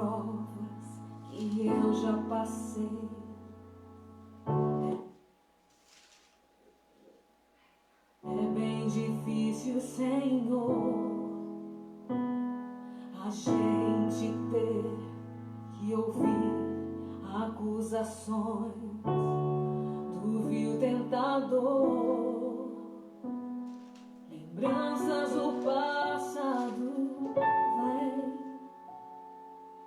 provas que eu já passei. É bem difícil, Senhor, a gente ter que ouvir acusações do vil tentador, lembranças do passado vêm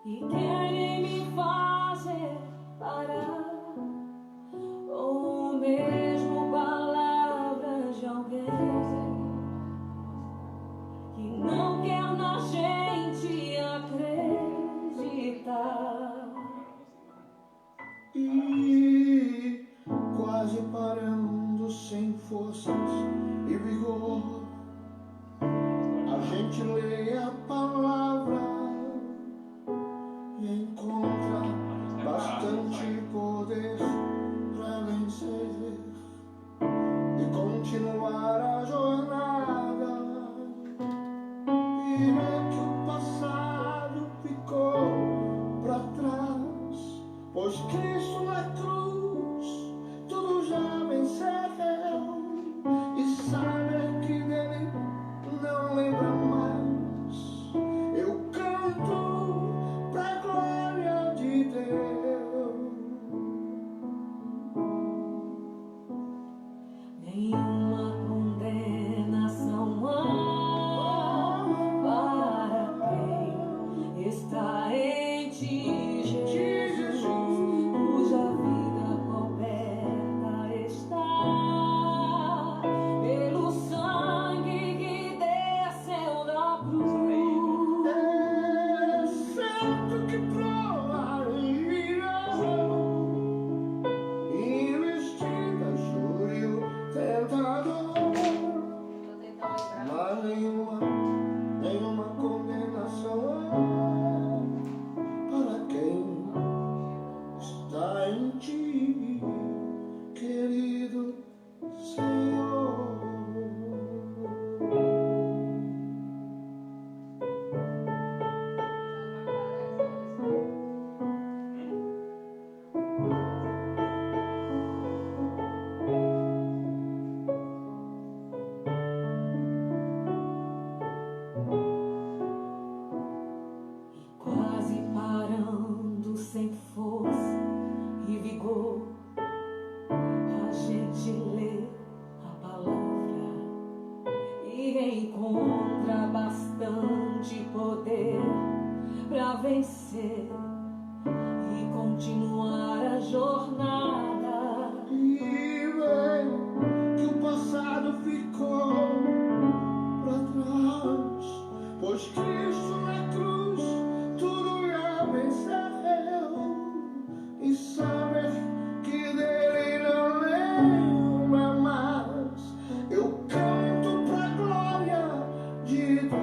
e querem me fazer parar, ou mesmo palavras de alguém que não quer na gente acreditar. E quase parando sem forças e vigor, a gente lê a palavra e encontra bastante poder para vencer e continuar a jornada, e ver que o passado ficou para trás, pois Cristo na cruz tudo já venceu, e saber que dele não lembra mais, eu canto pra glória de Deus. Nenhuma condenação há para quem está em ti, Jesus, cuja vida coberta está pelo sangue que desceu da cruz. É certo que provas virão, investidas sobre o tentador, mas nenhuma condenação há para quem está em ti, querido Senhor. Quase parando sem força e vigor, a gente lê a palavra e encontra bastante poder para vencer e continuar a jornada. E vem que o passado ficou para trás, pois Cristo na cruz tudo já venceu, e saber que dele não lembra mais, eu canto pra glória de Deus.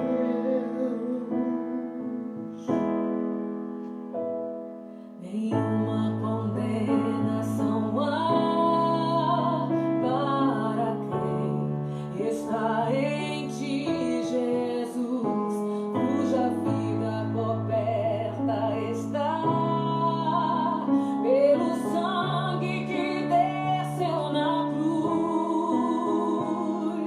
Nenhuma condenação há para quem está em ti, Jesus, cuja vida coberta está pelo sangue que desceu na cruz.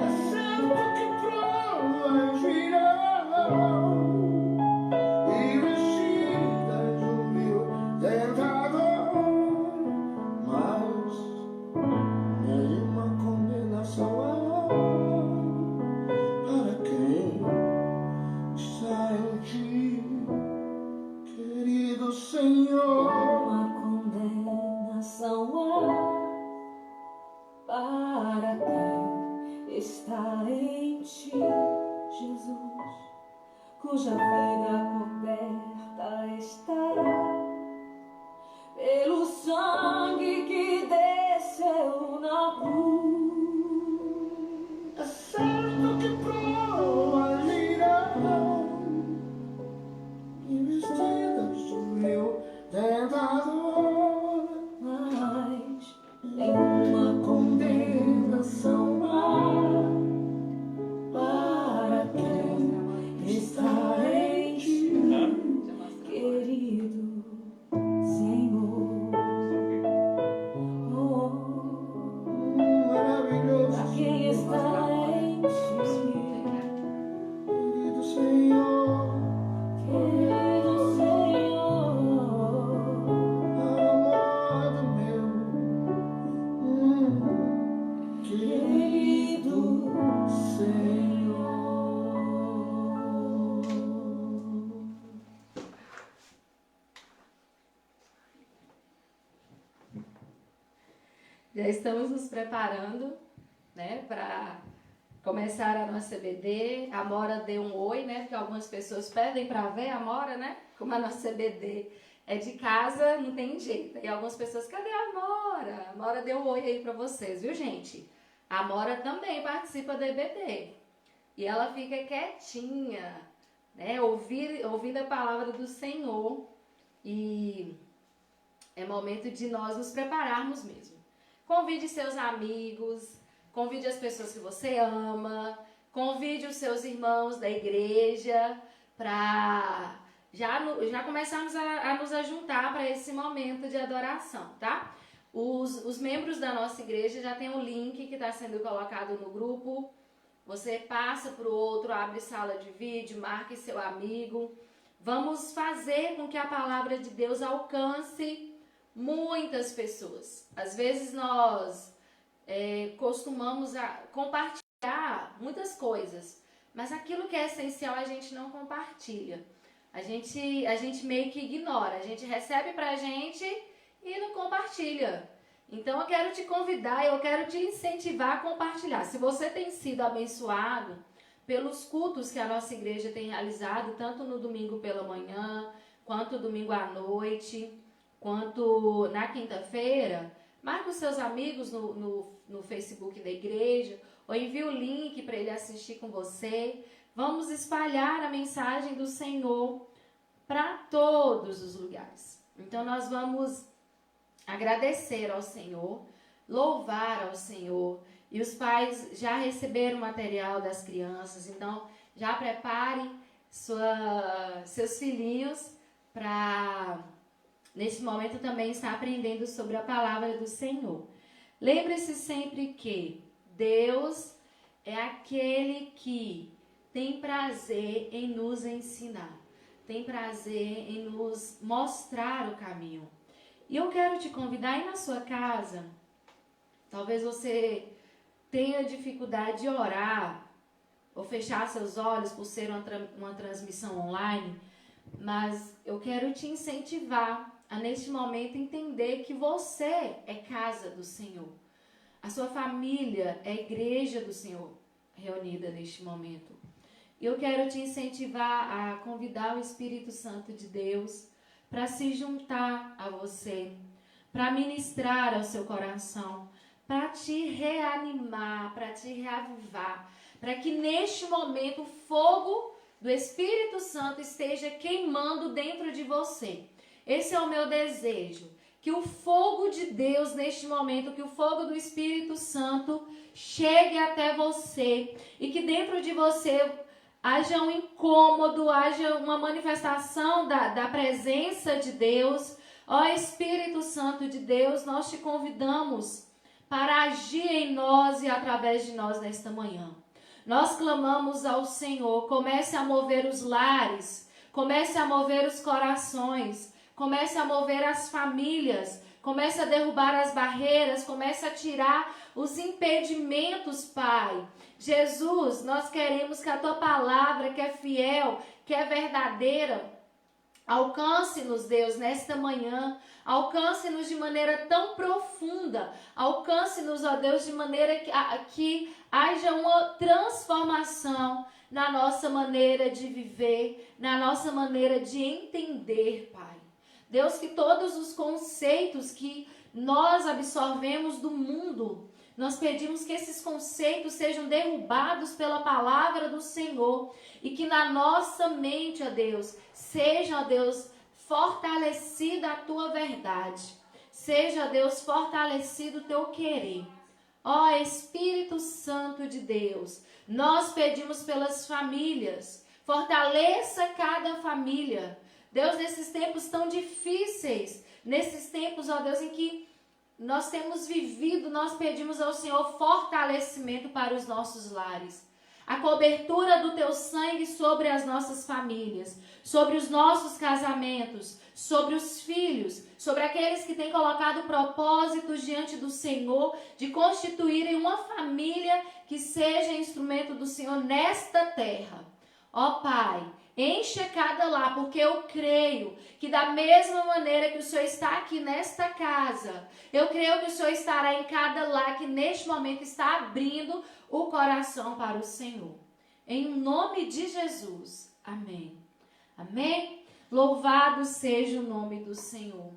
É certo que provas virão, investidas do meu tentador, mas nenhuma condenação há para quem está em ti, querido Senhor. Uma condenação há para quem está em ti, Jesus, cuja vida coberta está pelo sangue que desceu na cruz. É certo que provas virão, investidas do meu tentador, Mas nenhuma condenação há para quem está em ti, querido Já estamos nos preparando, né, para começar a nossa CBD. A Mora deu um oi, né, porque algumas pessoas pedem para ver a Mora, né, como a nossa CBD é de casa, não tem jeito. E algumas pessoas, cadê a Mora? A Mora deu um oi aí para vocês, viu, gente? A Mora também participa da EBD. E ela fica quietinha, né, ouvindo a palavra do Senhor. E é momento de nós nos prepararmos mesmo. Convide seus amigos, convide as pessoas que você ama, convide os seus irmãos da igreja para já começarmos a nos ajuntar para esse momento de adoração, tá? Os membros da nossa igreja já tem um link que está sendo colocado no grupo. Você passa para o outro, abre sala de vídeo, marque seu amigo. Vamos fazer com que a palavra de Deus alcance muitas pessoas. Às vezes nós costumamos compartilhar muitas coisas, mas aquilo que é essencial a gente não compartilha. A gente meio que ignora, a gente recebe pra gente e não compartilha. Então eu quero te convidar, eu quero te incentivar a compartilhar. Se você tem sido abençoado pelos cultos que a nossa igreja tem realizado, tanto no domingo pela manhã, quanto domingo à noite, quanto na quinta-feira, marque os seus amigos no Facebook da igreja, ou envie o link para ele assistir com você. Vamos espalhar a mensagem do Senhor para todos os lugares. Então nós vamos agradecer ao Senhor, louvar ao Senhor. E os pais já receberam o material das crianças, então já prepare seus filhinhos para, nesse momento, também estar aprendendo sobre a palavra do Senhor. Lembre-se sempre que Deus é aquele que tem prazer em nos ensinar, tem prazer em nos mostrar o caminho. E eu quero te convidar aí na sua casa, talvez você tenha dificuldade de orar ou fechar seus olhos por ser uma transmissão online, mas eu quero te incentivar a, neste momento, entender que você é casa do Senhor. A sua família é a igreja do Senhor reunida neste momento. Eu quero te incentivar a convidar o Espírito Santo de Deus para se juntar a você, para ministrar ao seu coração, para te reanimar, para te reavivar, para que neste momento o fogo do Espírito Santo esteja queimando dentro de você. Esse é o meu desejo, que o fogo de Deus neste momento, que o fogo do Espírito Santo chegue até você e que dentro de você haja um incômodo, haja uma manifestação da presença de Deus. Ó Espírito Santo de Deus, nós te convidamos para agir em nós e através de nós nesta manhã. Nós clamamos ao Senhor, comece a mover os lares, comece a mover os corações, comece a mover as famílias, comece a derrubar as barreiras, comece a tirar os impedimentos, Pai. Jesus, nós queremos que a Tua palavra, que é fiel, que é verdadeira, alcance-nos, Deus, nesta manhã. Alcance-nos de maneira tão profunda. Alcance-nos, ó Deus, de maneira que haja uma transformação na nossa maneira de viver, na nossa maneira de entender, Pai. Deus, que todos os conceitos que nós absorvemos do mundo, nós pedimos que esses conceitos sejam derrubados pela palavra do Senhor e que na nossa mente, ó Deus, seja, ó Deus, fortalecida a Tua verdade. Seja, ó Deus, fortalecido o Teu querer. Ó Espírito Santo de Deus, nós pedimos pelas famílias, fortaleça cada família. Deus, nesses tempos tão difíceis, nesses tempos, ó Deus, em que nós temos vivido, nós pedimos ao Senhor fortalecimento para os nossos lares. A cobertura do Teu sangue sobre as nossas famílias, sobre os nossos casamentos, sobre os filhos, sobre aqueles que têm colocado propósitos diante do Senhor de constituírem uma família que seja instrumento do Senhor nesta terra. Ó Pai, Encha cada lar, porque eu creio que da mesma maneira que o Senhor está aqui nesta casa, eu creio que o Senhor estará em cada lar que neste momento está abrindo o coração para o Senhor. Em nome de Jesus. Amém. Amém? Louvado seja o nome do Senhor.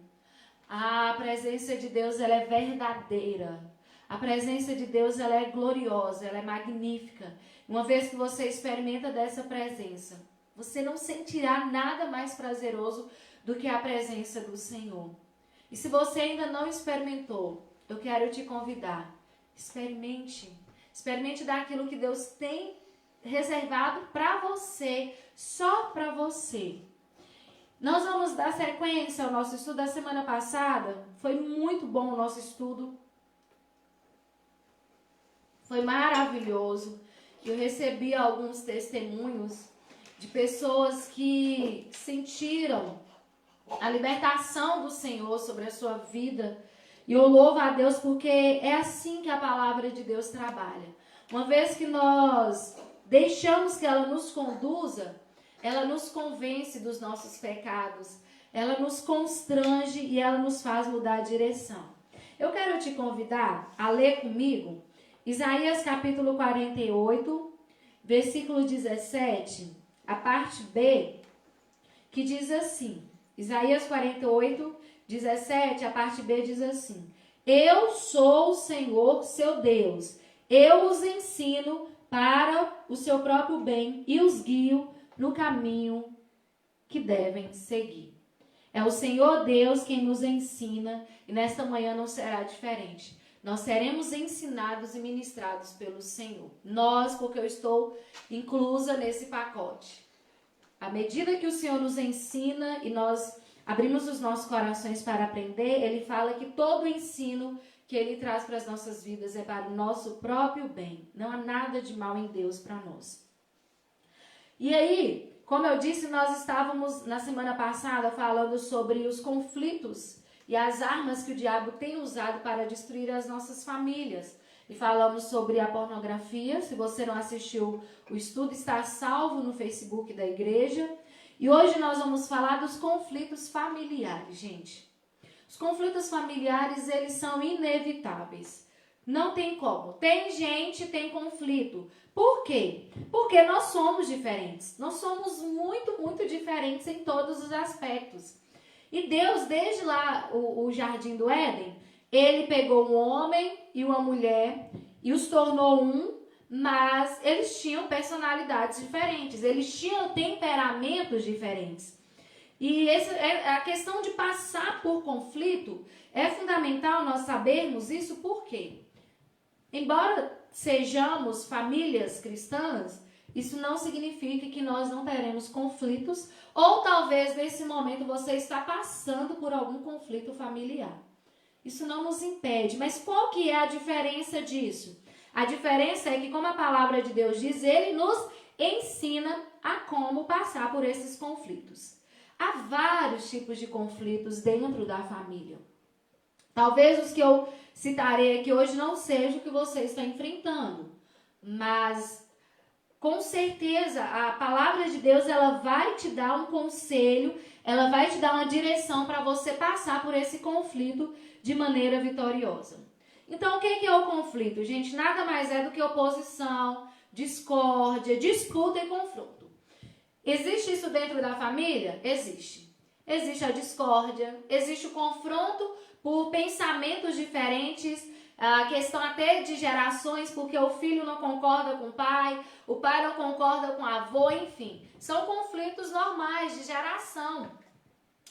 A presença de Deus, ela é verdadeira. A presença de Deus, ela é gloriosa, ela é magnífica. Uma vez que você experimenta dessa presença, você não sentirá nada mais prazeroso do que a presença do Senhor. E se você ainda não experimentou, eu quero te convidar. Experimente. Experimente daquilo que Deus tem reservado para você, só para você. Nós vamos dar sequência ao nosso estudo da semana passada. Foi muito bom o nosso estudo. Foi maravilhoso. Eu recebi alguns testemunhos de pessoas que sentiram a libertação do Senhor sobre a sua vida. E eu louvo a Deus porque é assim que a palavra de Deus trabalha. Uma vez que nós deixamos que ela nos conduza, ela nos convence dos nossos pecados, ela nos constrange e ela nos faz mudar a direção. Eu quero te convidar a ler comigo Isaías capítulo 48, versículo 17, a parte B, que diz assim, Isaías 48, 17, a parte B diz assim: Eu sou o Senhor, seu Deus, eu os ensino para o seu próprio bem e os guio no caminho que devem seguir. É o Senhor Deus quem nos ensina e nesta manhã não será diferente. Nós seremos ensinados e ministrados pelo Senhor. Nós, porque eu estou inclusa nesse pacote. À medida que o Senhor nos ensina e nós abrimos os nossos corações para aprender, Ele fala que todo o ensino que Ele traz para as nossas vidas é para o nosso próprio bem. Não há nada de mal em Deus para nós. E aí, como eu disse, nós estávamos na semana passada falando sobre os conflitos e as armas que o diabo tem usado para destruir as nossas famílias. E falamos sobre a pornografia. Se você não assistiu o estudo, está salvo no Facebook da igreja. E hoje nós vamos falar dos conflitos familiares, gente. Os conflitos familiares, eles são inevitáveis. Não tem como. Tem gente, tem conflito. Por quê? Porque nós somos diferentes. Nós somos muito, muito diferentes em todos os aspectos. E Deus, desde lá, o Jardim do Éden, Ele pegou um homem e uma mulher e os tornou um, mas eles tinham personalidades diferentes, eles tinham temperamentos diferentes. E a questão de passar por conflito é fundamental nós sabermos isso, por quê? Embora sejamos famílias cristãs, isso não significa que nós não teremos conflitos, ou talvez nesse momento você está passando por algum conflito familiar. Isso não nos impede, mas qual que é a diferença disso? A diferença é que, como a palavra de Deus diz, Ele nos ensina a como passar por esses conflitos. Há vários tipos de conflitos dentro da família. Talvez os que eu citarei aqui hoje não sejam o que você está enfrentando, mas com certeza a palavra de Deus, ela vai te dar um conselho, ela vai te dar uma direção para você passar por esse conflito de maneira vitoriosa. Então, o que é o conflito, gente? Nada mais é do que oposição, discórdia, disputa e confronto. Existe isso dentro da família? Existe. Existe a discórdia, existe o confronto por pensamentos diferentes, a questão até de gerações, porque o filho não concorda com o pai não concorda com o avô, enfim. São conflitos normais de geração.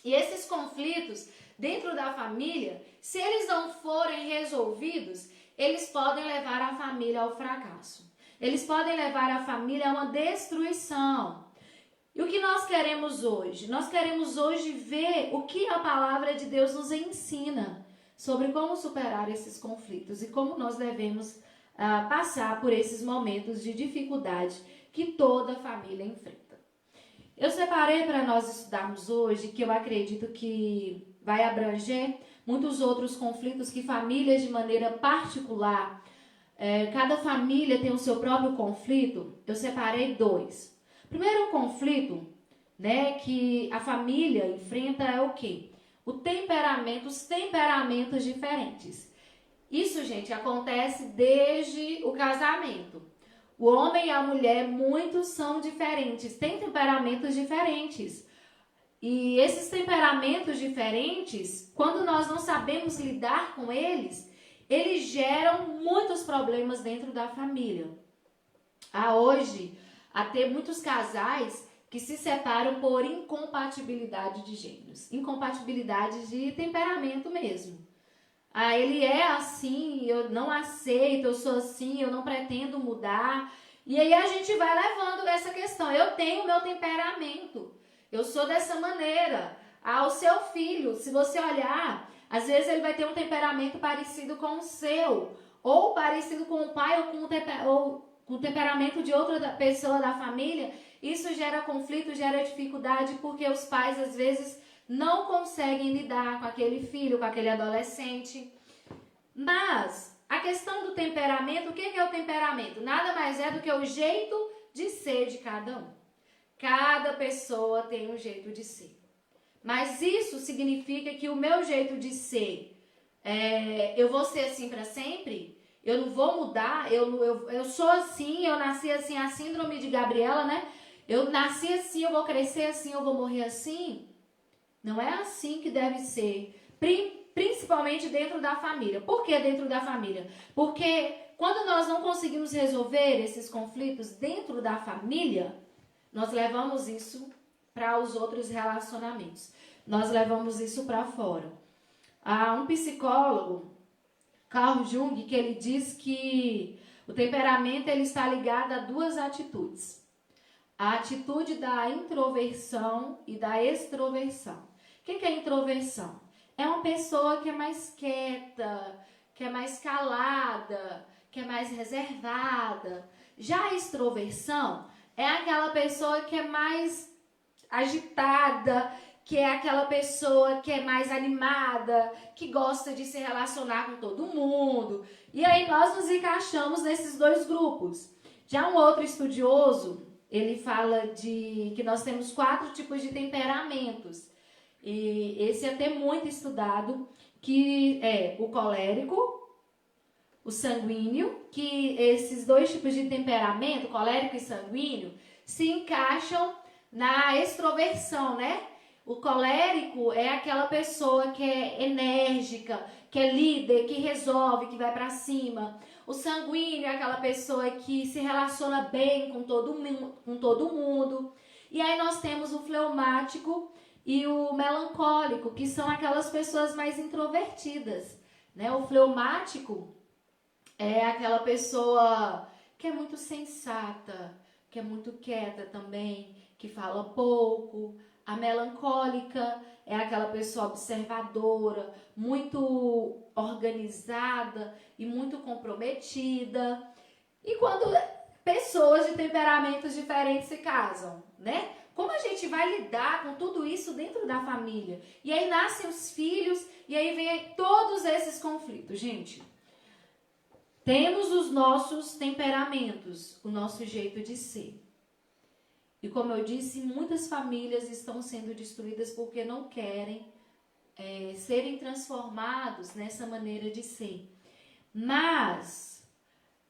E esses conflitos dentro da família, se eles não forem resolvidos, eles podem levar a família ao fracasso. Eles podem levar a família a uma destruição. E o que nós queremos hoje? Nós queremos hoje ver o que a palavra de Deus nos ensina sobre como superar esses conflitos e como nós devemos passar por esses momentos de dificuldade que toda família enfrenta. Eu separei para nós estudarmos hoje, que eu acredito que vai abranger muitos outros conflitos que famílias de maneira particular, cada família tem o seu próprio conflito. Eu separei 2. Primeiro conflito né, que a família enfrenta é o quê? Os temperamentos diferentes. Isso, gente, acontece desde o casamento. O homem e a mulher, muitos são diferentes, têm temperamentos diferentes. E esses temperamentos diferentes, quando nós não sabemos lidar com eles, eles geram muitos problemas dentro da família. Há hoje, até muitos casais que se separam por incompatibilidade de gêneros, incompatibilidade de temperamento mesmo. Ele é assim, eu não aceito, eu sou assim, eu não pretendo mudar. E aí a gente vai levando essa questão. Eu tenho o meu temperamento, eu sou dessa maneira. O seu filho, se você olhar, às vezes ele vai ter um temperamento parecido com o seu, ou parecido com o pai, ou com o temperamento de outra pessoa da família. Isso gera conflito, gera dificuldade, porque os pais às vezes não conseguem lidar com aquele filho, com aquele adolescente. Mas a questão do temperamento, o que é o temperamento? Nada mais é do que o jeito de ser de cada um. Cada pessoa tem um jeito de ser. Mas isso significa que o meu jeito de ser, eu vou ser assim para sempre? Eu não vou mudar? Eu sou assim, eu nasci assim, a síndrome de Gabriela, né? Eu nasci assim, eu vou crescer assim, eu vou morrer assim? Não é assim que deve ser, principalmente dentro da família. Por que dentro da família? Porque quando nós não conseguimos resolver esses conflitos dentro da família, nós levamos isso para os outros relacionamentos. Nós levamos isso para fora. Há um psicólogo, Carl Jung, que ele diz que o temperamento ele está ligado a duas atitudes. A atitude da introversão e da extroversão. O que é introversão? É uma pessoa que é mais quieta, que é mais calada, que é mais reservada. Já a extroversão é aquela pessoa que é mais agitada, que é aquela pessoa que é mais animada, que gosta de se relacionar com todo mundo. E aí nós nos encaixamos nesses dois grupos. Já um outro estudioso, ele fala que nós temos 4 tipos de temperamentos. E esse é até muito estudado, que é o colérico, o sanguíneo, que esses 2 tipos de temperamento, colérico e sanguíneo, se encaixam na extroversão, né? O colérico é aquela pessoa que é enérgica, que é líder, que resolve, que vai para cima. O sanguíneo é aquela pessoa que se relaciona bem com todo mundo. E aí nós temos o fleumático e o melancólico, que são aquelas pessoas mais introvertidas, né? O fleumático é aquela pessoa que é muito sensata, que é muito quieta também, que fala pouco. A melancólica é aquela pessoa observadora, muito organizada e muito comprometida. E quando pessoas de temperamentos diferentes se casam, né? Como a gente vai lidar com tudo isso dentro da família? E aí nascem os filhos e aí vem todos esses conflitos. Gente, temos os nossos temperamentos, o nosso jeito de ser. E como eu disse, muitas famílias estão sendo destruídas porque não querem serem transformados nessa maneira de ser. Mas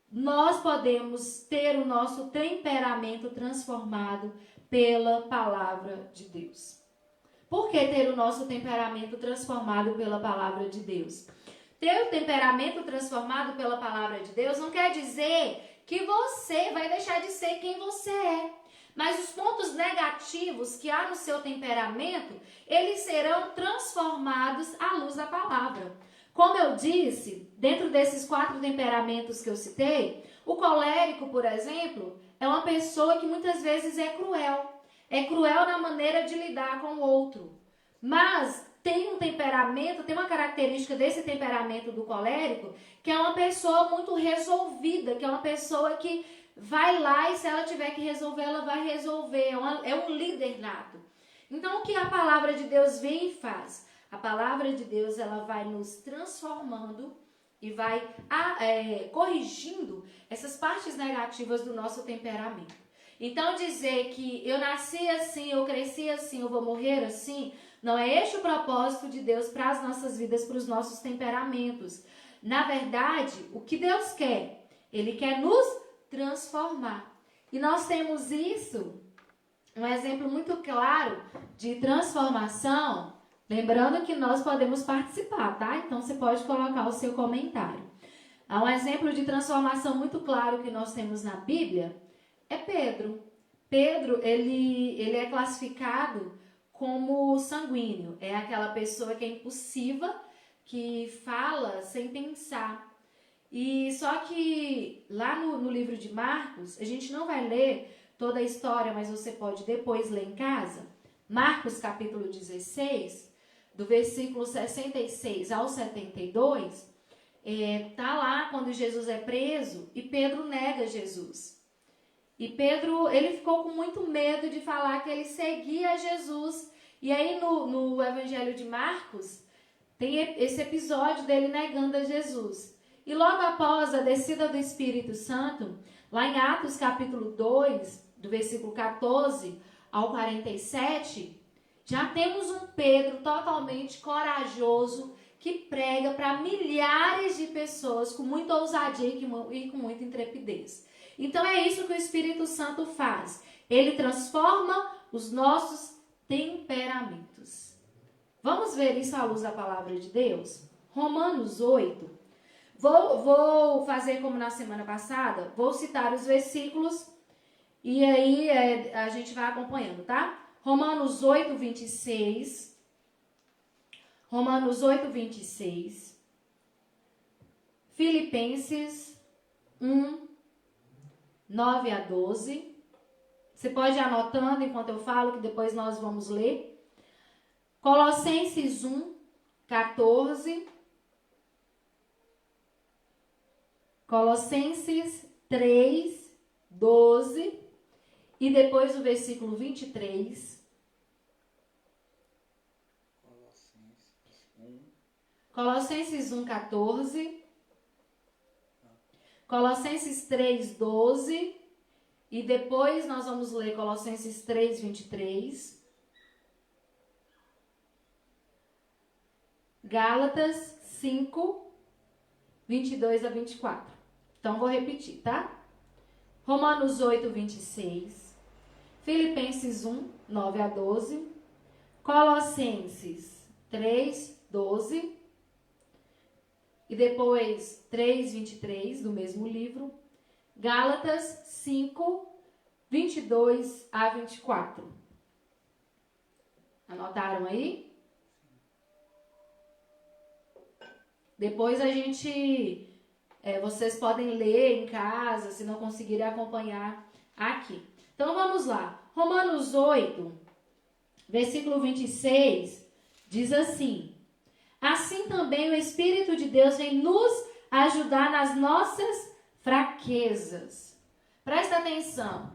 nós podemos ter o nosso temperamento transformado pela palavra de Deus. Por que ter o nosso temperamento transformado pela palavra de Deus? Ter o temperamento transformado pela palavra de Deus não quer dizer que você vai deixar de ser quem você é. Mas os pontos negativos que há no seu temperamento, eles serão transformados à luz da palavra. Como eu disse, dentro desses 4 temperamentos que eu citei, o colérico, por exemplo, é uma pessoa que muitas vezes é cruel. É cruel na maneira de lidar com o outro. Mas tem um temperamento, tem uma característica desse temperamento do colérico, que é uma pessoa muito resolvida, que é uma pessoa que vai lá e se ela tiver que resolver, ela vai resolver. É um líder nato. Então, o que a palavra de Deus vem e faz? A palavra de Deus, ela vai nos transformando e vai corrigindo essas partes negativas do nosso temperamento. Então dizer que eu nasci assim, eu cresci assim, eu vou morrer assim, não é este o propósito de Deus para as nossas vidas, para os nossos temperamentos. Na verdade, o que Deus quer? Ele quer nos transformar. E nós temos isso, um exemplo muito claro de transformação, lembrando que nós podemos participar, tá? Então você pode colocar o seu comentário. Há um exemplo de transformação muito claro que nós temos na Bíblia, é Pedro. Pedro, ele é classificado como sanguíneo. É aquela pessoa que é impulsiva, que fala sem pensar. E só que lá no livro de Marcos, a gente não vai ler toda a história, mas você pode depois ler em casa. Marcos capítulo 16, do versículo 66 ao 72, tá lá quando Jesus é preso e Pedro nega Jesus. E Pedro, ele ficou com muito medo de falar que ele seguia Jesus. E aí no Evangelho de Marcos, tem esse episódio dele negando a Jesus. E logo após a descida do Espírito Santo, lá em Atos capítulo 2, do versículo 14 ao 47, já temos um Pedro totalmente corajoso que prega para milhares de pessoas com muita ousadia e com muita intrepidez. Então é isso que o Espírito Santo faz. Ele transforma os nossos temperamentos. Vamos ver isso à luz da palavra de Deus? Romanos 8. Vou fazer como na semana passada. Vou citar os versículos e aí a gente vai acompanhando, tá? Romanos 8, 26. Romanos 8, 26. Filipenses 1, 9 a 12. Você pode ir anotando enquanto eu falo, que depois nós vamos ler. Colossenses 1, 14. Colossenses 3, 12. E depois o versículo 23. Colossenses 1, 14. Colossenses 3, 12. E depois nós vamos ler Colossenses 3, 23. Gálatas 5, 22 a 24. Então vou repetir, tá? Romanos 8, 26. Filipenses 1, 9 a 12. Colossenses 3, 12. E depois 3, 23 do mesmo livro. Gálatas 5, 22 a 24. Anotaram aí? Depois a gente, vocês podem ler em casa, se não conseguirem acompanhar aqui. Então vamos lá. Romanos 8, versículo 26, diz assim: assim também o Espírito de Deus vem nos ajudar nas nossas fraquezas. Presta atenção.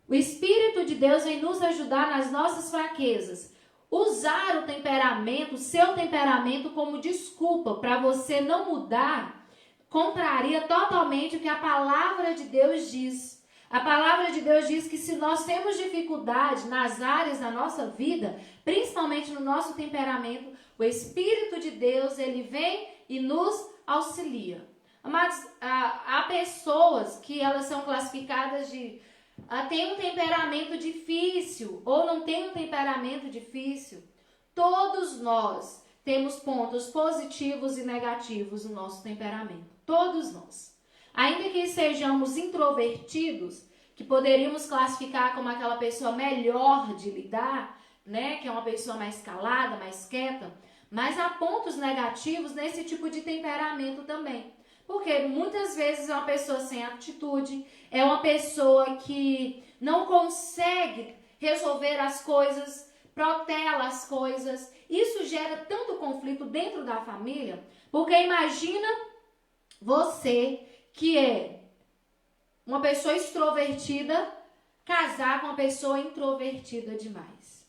O Espírito de Deus vem nos ajudar nas nossas fraquezas. Usar o temperamento, seu temperamento como desculpa para você não mudar, contraria totalmente o que a palavra de Deus diz. A palavra de Deus diz que se nós temos dificuldade nas áreas da nossa vida, principalmente no nosso temperamento, o Espírito de Deus, ele vem e nos auxilia. Mas há pessoas que elas são classificadas de tem um temperamento difícil ou não tem um temperamento difícil. Todos nós temos pontos positivos e negativos no nosso temperamento. Todos nós. Ainda que sejamos introvertidos, que poderíamos classificar como aquela pessoa melhor de lidar, né? Que é uma pessoa mais calada, mais quieta. Mas há pontos negativos nesse tipo de temperamento também. Porque muitas vezes é uma pessoa sem atitude, é uma pessoa que não consegue resolver as coisas, protela as coisas. Isso gera tanto conflito dentro da família, porque imagina você que é uma pessoa extrovertida casar com uma pessoa introvertida demais.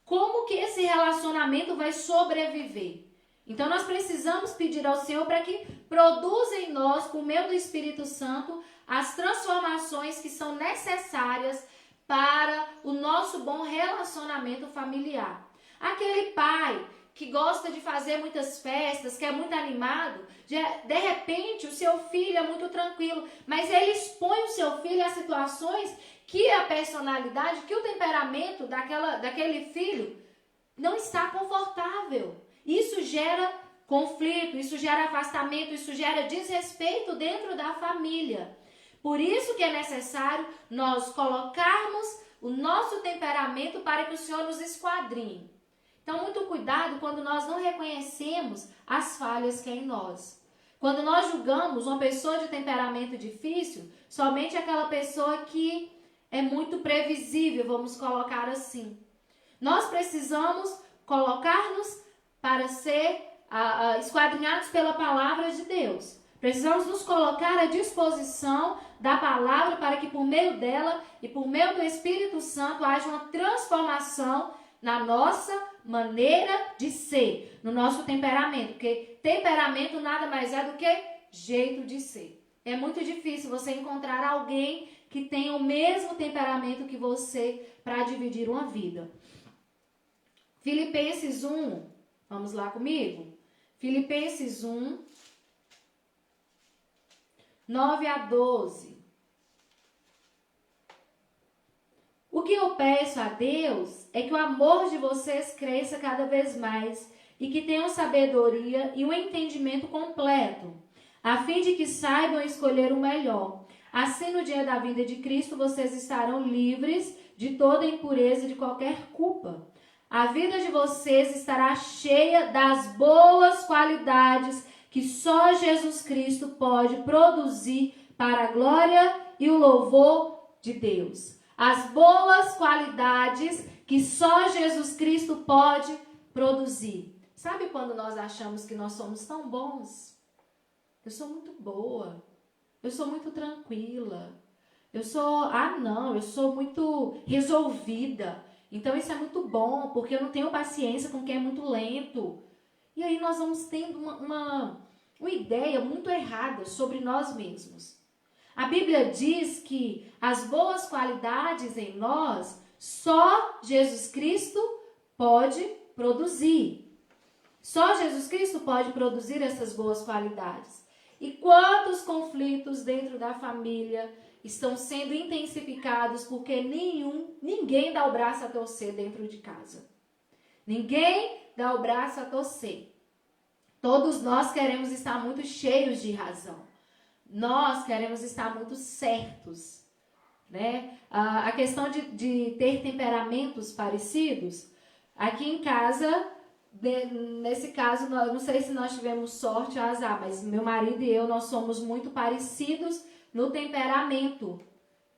Como que esse relacionamento vai sobreviver? Então nós precisamos pedir ao Senhor para que produza em nós, por meio do Espírito Santo, as transformações que são necessárias para o nosso bom relacionamento familiar. Aquele pai que gosta de fazer muitas festas, que é muito animado, de repente o seu filho é muito tranquilo, mas ele expõe o seu filho a situações que a personalidade, que o temperamento daquele filho não está confortável. Isso gera conflito, isso gera afastamento, isso gera desrespeito dentro da família. Por isso que é necessário nós colocarmos o nosso temperamento para que o Senhor nos esquadrinhe. Então, muito cuidado quando nós não reconhecemos as falhas que é em nós. Quando nós julgamos uma pessoa de temperamento difícil, somente aquela pessoa que é muito previsível, vamos colocar assim. Nós precisamos colocar-nos para ser esquadrinhados pela palavra de Deus. Precisamos nos colocar à disposição da palavra para que por meio dela e por meio do Espírito Santo haja uma transformação na nossa maneira de ser, no nosso temperamento. Porque temperamento nada mais é do que jeito de ser. É muito difícil você encontrar alguém que tenha o mesmo temperamento que você para dividir uma vida. Filipenses 1, vamos lá comigo? Filipenses 1, 9 a 12. O que eu peço a Deus é que o amor de vocês cresça cada vez mais e que tenham sabedoria e um entendimento completo, a fim de que saibam escolher o melhor. Assim, no dia da vinda de Cristo, vocês estarão livres de toda impureza e de qualquer culpa. A vida de vocês estará cheia das boas qualidades que só Jesus Cristo pode produzir para a glória e o louvor de Deus. As boas qualidades que só Jesus Cristo pode produzir. Sabe quando nós achamos que nós somos tão bons? Eu sou muito boa. Eu sou muito tranquila. Eu sou muito resolvida. Então isso é muito bom, porque eu não tenho paciência com quem é muito lento. E aí nós vamos tendo uma ideia muito errada sobre nós mesmos. A Bíblia diz que as boas qualidades em nós, só Jesus Cristo pode produzir. Só Jesus Cristo pode produzir essas boas qualidades. E quantos conflitos dentro da família estão sendo intensificados porque ninguém dá o braço a torcer dentro de casa. Ninguém dá o braço a torcer. Todos nós queremos estar muito cheios de razão. Nós queremos estar muito certos, né? A questão de ter temperamentos parecidos, aqui em casa, nesse caso, não sei se nós tivemos sorte ou azar, mas meu marido e eu, nós somos muito parecidos no temperamento,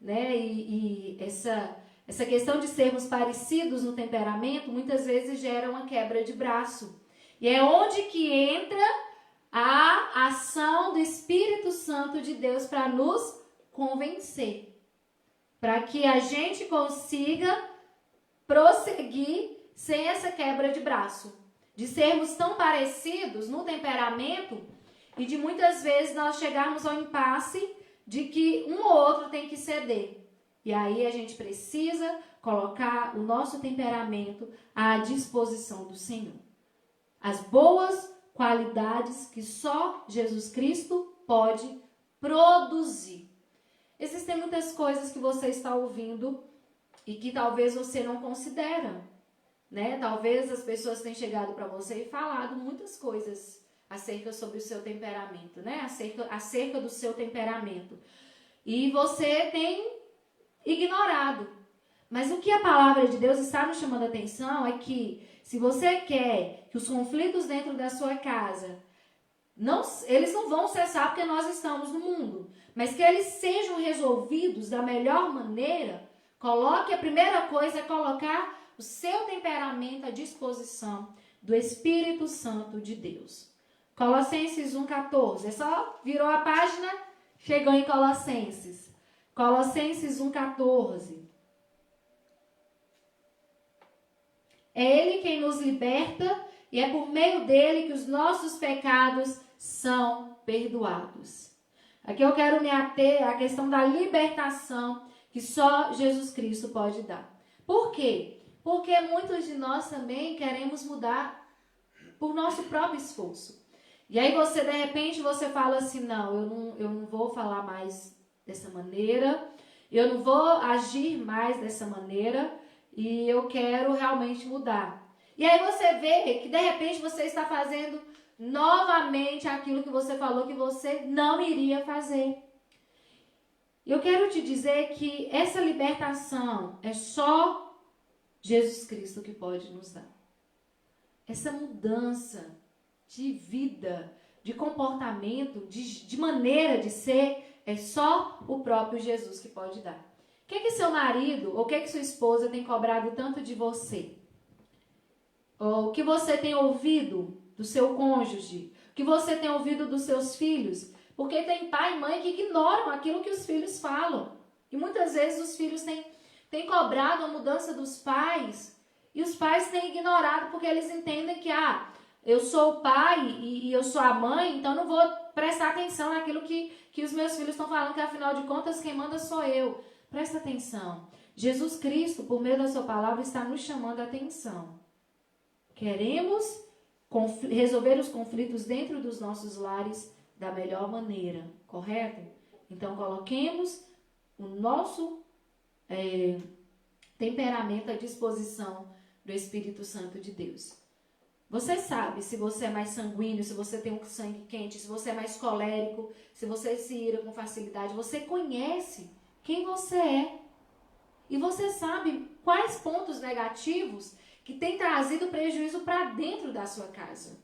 né? E essa questão de sermos parecidos no temperamento, muitas vezes gera uma quebra de braço. E é onde que entra a ação do Espírito Santo de Deus para nos convencer. Para que a gente consiga prosseguir sem essa quebra de braço. De sermos tão parecidos no temperamento e de muitas vezes nós chegarmos ao impasse de que um ou outro tem que ceder. E aí a gente precisa colocar o nosso temperamento à disposição do Senhor. As boas qualidades que só Jesus Cristo pode produzir. Existem muitas coisas que você está ouvindo e que talvez você não considera, né? Talvez as pessoas tenham chegado para você e falado muitas coisas acerca sobre o seu temperamento, né? Acerca do seu temperamento. E você tem ignorado. Mas o que a palavra de Deus está nos chamando a atenção é que se você quer que os conflitos dentro da sua casa, eles não vão cessar porque nós estamos no mundo, mas que eles sejam resolvidos da melhor maneira, a primeira coisa é colocar o seu temperamento à disposição do Espírito Santo de Deus. Colossenses 1,14. É só virou a página, chegou em Colossenses. Colossenses 1,14. É Ele quem nos liberta e é por meio dele que os nossos pecados são perdoados. Aqui eu quero me ater à questão da libertação que só Jesus Cristo pode dar. Por quê? Porque muitos de nós também queremos mudar por nosso próprio esforço. E aí você, de repente, você fala assim, não, eu não vou falar mais dessa maneira, eu não vou agir mais dessa maneira e eu quero realmente mudar. E aí você vê que, de repente, você está fazendo novamente aquilo que você falou que você não iria fazer. Eu quero te dizer que essa libertação é só Jesus Cristo que pode nos dar. Essa mudança de vida, de comportamento, de maneira de ser, é só o próprio Jesus que pode dar. O que seu marido ou o que sua esposa tem cobrado tanto de você? Ou o que você tem ouvido do seu cônjuge? O que você tem ouvido dos seus filhos? Porque tem pai e mãe que ignoram aquilo que os filhos falam. E muitas vezes os filhos têm cobrado a mudança dos pais e os pais têm ignorado porque eles entendem que eu sou o pai e eu sou a mãe, então não vou prestar atenção naquilo que os meus filhos estão falando, que afinal de contas quem manda sou eu. Presta atenção. Jesus Cristo, por meio da sua palavra, está nos chamando a atenção. Queremos resolver os conflitos dentro dos nossos lares da melhor maneira, correto? Então, coloquemos o nosso temperamento à disposição do Espírito Santo de Deus. Você sabe se você é mais sanguíneo, se você tem um sangue quente, se você é mais colérico, se você se ira com facilidade. Você conhece quem você é. E você sabe quais pontos negativos que têm trazido prejuízo para dentro da sua casa.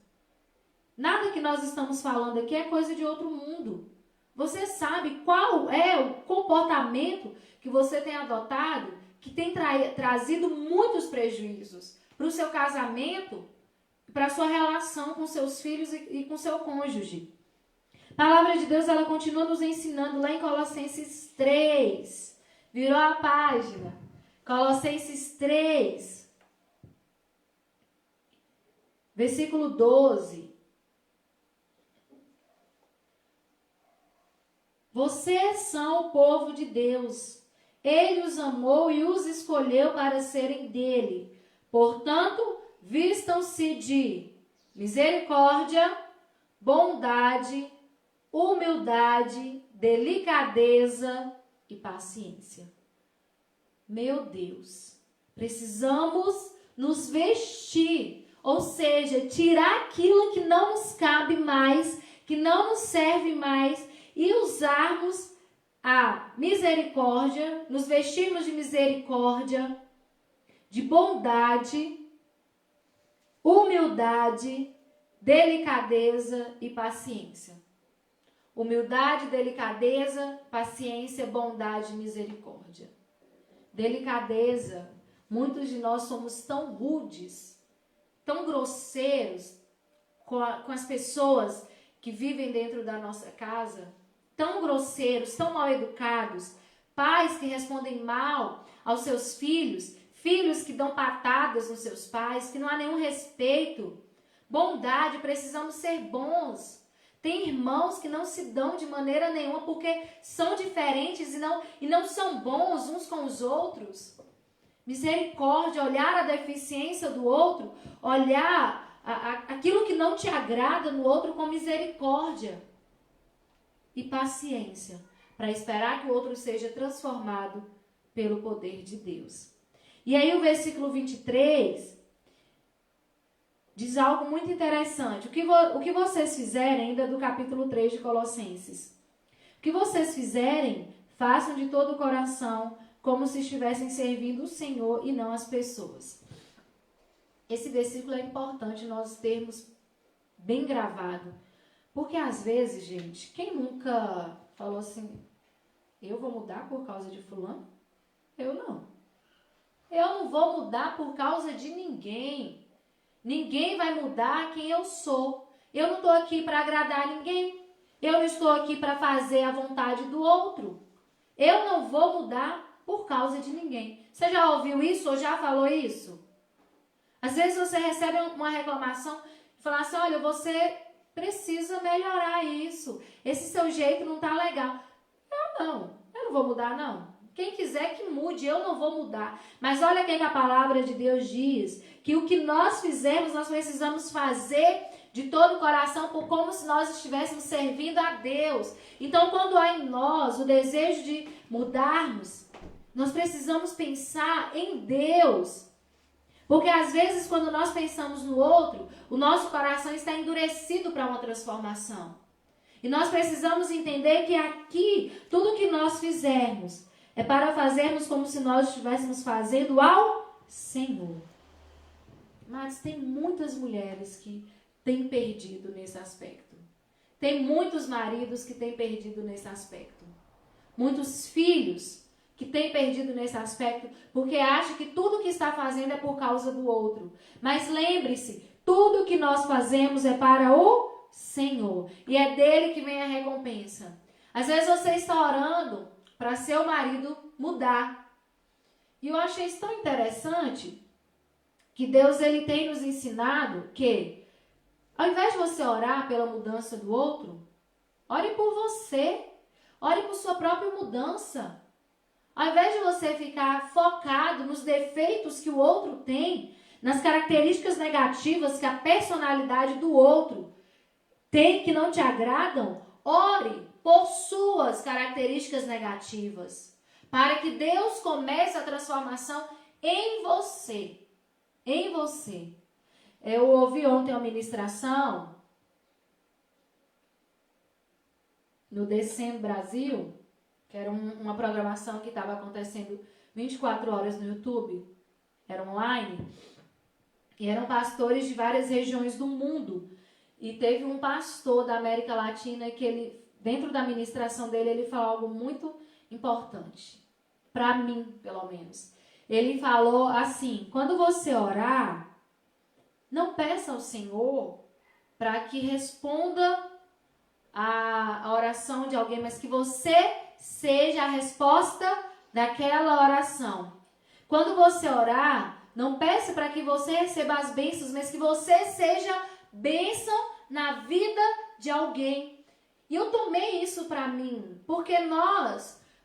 Nada que nós estamos falando aqui é coisa de outro mundo. Você sabe qual é o comportamento que você tem adotado que tem trazido muitos prejuízos para o seu casamento, para a sua relação com seus filhos e com seu cônjuge. A palavra de Deus, ela continua nos ensinando lá em Colossenses 3. Virou a página. Colossenses 3. Versículo 12. Vocês são o povo de Deus. Ele os amou e os escolheu para serem dele. Portanto, vistam-se de misericórdia, bondade, humildade, delicadeza e paciência. Meu Deus, precisamos nos vestir, ou seja, tirar aquilo que não nos cabe mais, que não nos serve mais e usarmos a misericórdia, nos vestirmos de misericórdia, de bondade, humildade, delicadeza e paciência. Humildade, delicadeza, paciência, bondade e misericórdia. Delicadeza, muitos de nós somos tão rudes, tão grosseiros com as pessoas que vivem dentro da nossa casa, tão grosseiros, tão mal educados, pais que respondem mal aos seus filhos, filhos que dão patadas nos seus pais, que não há nenhum respeito. Bondade, precisamos ser bons. Tem irmãos que não se dão de maneira nenhuma porque são diferentes e não são bons uns com os outros. Misericórdia, olhar a deficiência do outro, olhar aquilo que não te agrada no outro com misericórdia. E paciência, para esperar que o outro seja transformado pelo poder de Deus. E aí o versículo 23 diz algo muito interessante. O que vocês fizerem, ainda do capítulo 3 de Colossenses. O que vocês fizerem, façam de todo o coração, como se estivessem servindo o Senhor e não as pessoas. Esse versículo é importante nós termos bem gravado. Porque às vezes, gente, quem nunca falou assim, eu vou mudar por causa de fulano? Eu não. Eu não vou mudar por causa de ninguém. Ninguém vai mudar quem eu sou. Eu não estou aqui para agradar ninguém. Eu não estou aqui para fazer a vontade do outro. Eu não vou mudar por causa de ninguém. Você já ouviu isso ou já falou isso? Às vezes você recebe uma reclamação e fala assim, olha, você precisa melhorar isso. Esse seu jeito não tá legal. Eu não vou mudar, não. Quem quiser que mude, eu não vou mudar. Mas olha o que a palavra de Deus diz, que o que nós fizermos, nós precisamos fazer de todo o coração, como se nós estivéssemos servindo a Deus. Então, quando há em nós o desejo de mudarmos, nós precisamos pensar em Deus. Porque às vezes, quando nós pensamos no outro, o nosso coração está endurecido para uma transformação. E nós precisamos entender que aqui, tudo que nós fizermos, é para fazermos como se nós estivéssemos fazendo ao Senhor. Mas tem muitas mulheres que têm perdido nesse aspecto. Tem muitos maridos que têm perdido nesse aspecto. Muitos filhos que têm perdido nesse aspecto, porque acham que tudo que está fazendo é por causa do outro. Mas lembre-se, tudo que nós fazemos é para o Senhor. E é dele que vem a recompensa. Às vezes você está orando para seu marido mudar. E eu achei isso tão interessante que Deus ele tem nos ensinado que, ao invés de você orar pela mudança do outro, ore por você. Ore por sua própria mudança. Ao invés de você ficar focado nos defeitos que o outro tem, nas características negativas que a personalidade do outro tem que não te agradam, ore por suas características negativas, para que Deus comece a transformação em você. Em você. Eu ouvi ontem uma ministração no Descendo Brasil, que era uma programação que estava acontecendo 24 horas no YouTube, era online, e eram pastores de várias regiões do mundo. E teve um pastor da América Latina que ele, dentro da ministração dele, ele falou algo muito importante, para mim, pelo menos. Ele falou assim, quando você orar, não peça ao Senhor para que responda a oração de alguém, mas que você seja a resposta daquela oração. Quando você orar, não peça para que você receba as bênçãos, mas que você seja bênção na vida de alguém. E eu tomei isso para mim, porque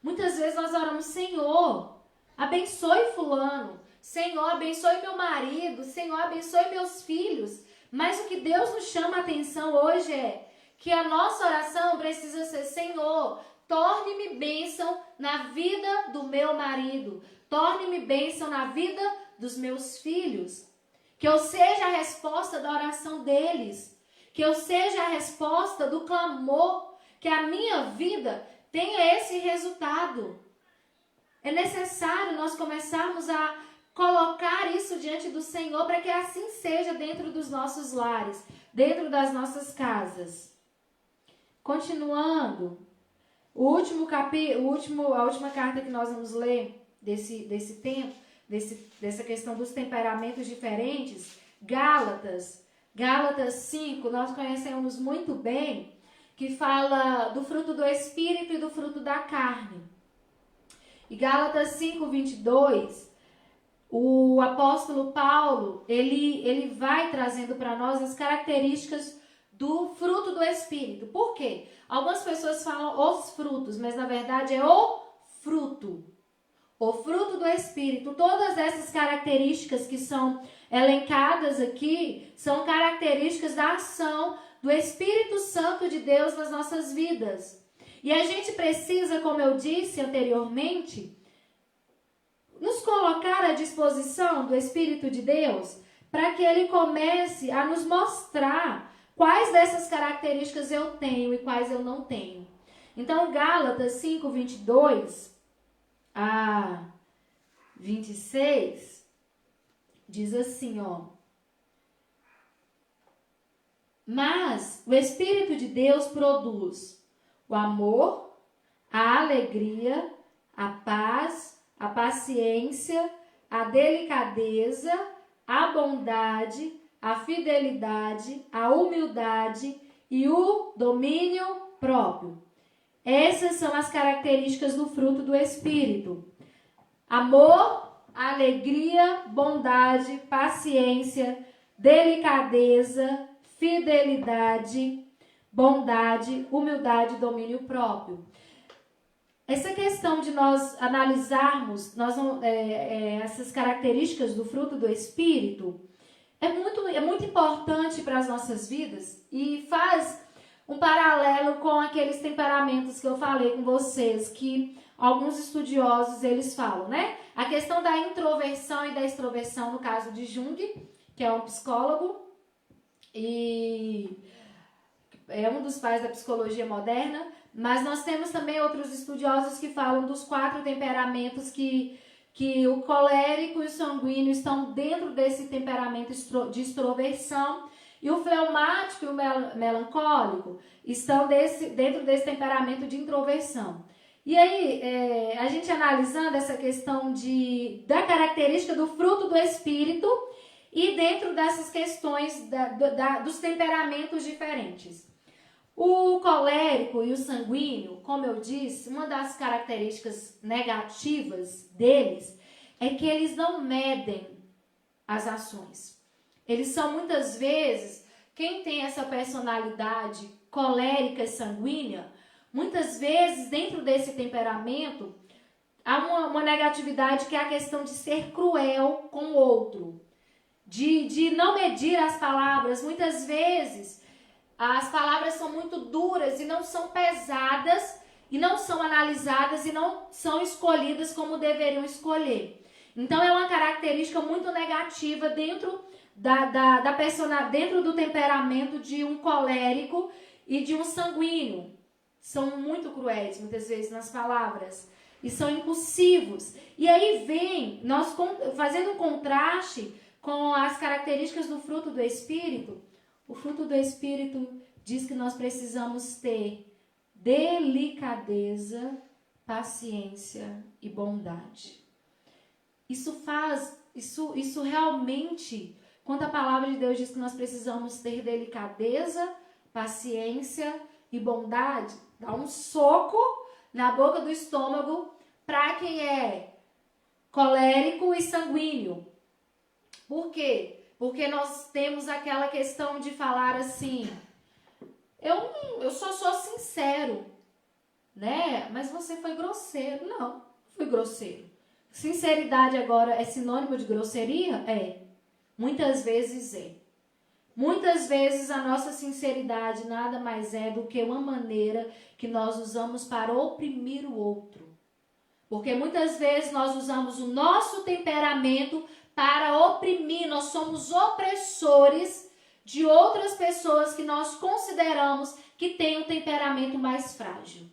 muitas vezes nós oramos, Senhor, abençoe fulano, Senhor, abençoe meu marido, Senhor, abençoe meus filhos. Mas o que Deus nos chama a atenção hoje é que a nossa oração precisa ser, Senhor, torne-me bênção na vida do meu marido, torne-me bênção na vida dos meus filhos. Que eu seja a resposta da oração deles, que eu seja a resposta do clamor, que a minha vida tenha esse resultado. É necessário nós começarmos a colocar isso diante do Senhor para que assim seja dentro dos nossos lares, dentro das nossas casas. Continuando, a última carta que nós vamos ler desse tempo, dessa questão dos temperamentos diferentes, Gálatas 5, nós conhecemos muito bem, que fala do fruto do Espírito e do fruto da carne. E Gálatas 5, 22, o apóstolo Paulo, ele vai trazendo para nós as características do fruto do Espírito. Por quê? Algumas pessoas falam os frutos, mas na verdade é o fruto. O fruto do Espírito. Todas essas características que são elencadas aqui são características da ação do Espírito Santo de Deus nas nossas vidas. E a gente precisa, como eu disse anteriormente, nos colocar à disposição do Espírito de Deus para que Ele comece a nos mostrar quais dessas características eu tenho e quais eu não tenho. Então, Gálatas 5, 22 a 26, diz assim, ó. Mas o Espírito de Deus produz o amor, a alegria, a paz, a paciência, a delicadeza, a bondade, a fidelidade, a humildade e o domínio próprio. Essas são as características do fruto do Espírito. Amor, alegria, bondade, paciência, delicadeza, fidelidade, bondade, humildade e domínio próprio. Essa questão de nós analisarmos essas características do fruto do Espírito é muito importante para as nossas vidas e faz um paralelo com aqueles temperamentos que eu falei com vocês, que alguns estudiosos eles falam, né? A questão da introversão e da extroversão, no caso de Jung, que é um psicólogo e é um dos pais da psicologia moderna, mas nós temos também outros estudiosos que falam dos 4 temperamentos que o colérico e o sanguíneo estão dentro desse temperamento de extroversão e o fleumático e o melancólico estão dentro desse temperamento de introversão. E aí, a gente analisando essa questão da característica do fruto do Espírito e dentro dessas questões dos temperamentos diferentes. O colérico e o sanguíneo, como eu disse, uma das características negativas deles é que eles não medem as ações. Eles são muitas vezes, quem tem essa personalidade colérica e sanguínea, muitas vezes dentro desse temperamento há uma negatividade que é a questão de ser cruel com o outro, de não medir as palavras. Muitas vezes as palavras são muito duras e não são pesadas e não são analisadas e não são escolhidas como deveriam escolher. Então é uma característica muito negativa dentro dentro do temperamento de um colérico e de um sanguíneo. São muito cruéis muitas vezes nas palavras e são impulsivos. E aí vem nós fazendo um contraste com as características do fruto do Espírito. O fruto do Espírito diz que nós precisamos ter delicadeza, paciência e bondade. Isso realmente, quando a palavra de Deus diz que nós precisamos ter delicadeza, paciência e bondade, dá um soco na boca do estômago para quem é colérico e sanguíneo. Por quê? Porque nós temos aquela questão de falar assim, eu só sou sincero, né? Mas você foi grosseiro. Não, fui grosseiro. Sinceridade agora é sinônimo de grosseria? É. Muitas vezes é. Muitas vezes a nossa sinceridade nada mais é do que uma maneira que nós usamos para oprimir o outro. Porque muitas vezes nós usamos o nosso temperamento para oprimir, nós somos opressores de outras pessoas que nós consideramos que têm um temperamento mais frágil.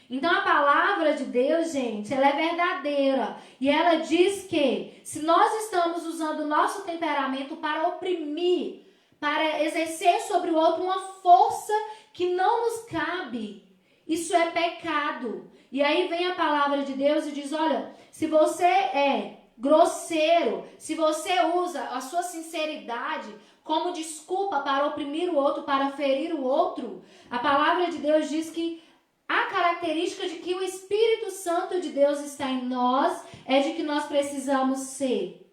Então a palavra de Deus, gente, ela é verdadeira. E ela diz que se nós estamos usando o nosso temperamento para oprimir, para exercer sobre o outro uma força que não nos cabe, isso é pecado. E aí vem a palavra de Deus e diz, olha, se você é grosseiro, se você usa a sua sinceridade como desculpa para oprimir o outro, para ferir o outro, a palavra de Deus diz que a característica de que o Espírito Santo de Deus está em nós é de que nós precisamos ser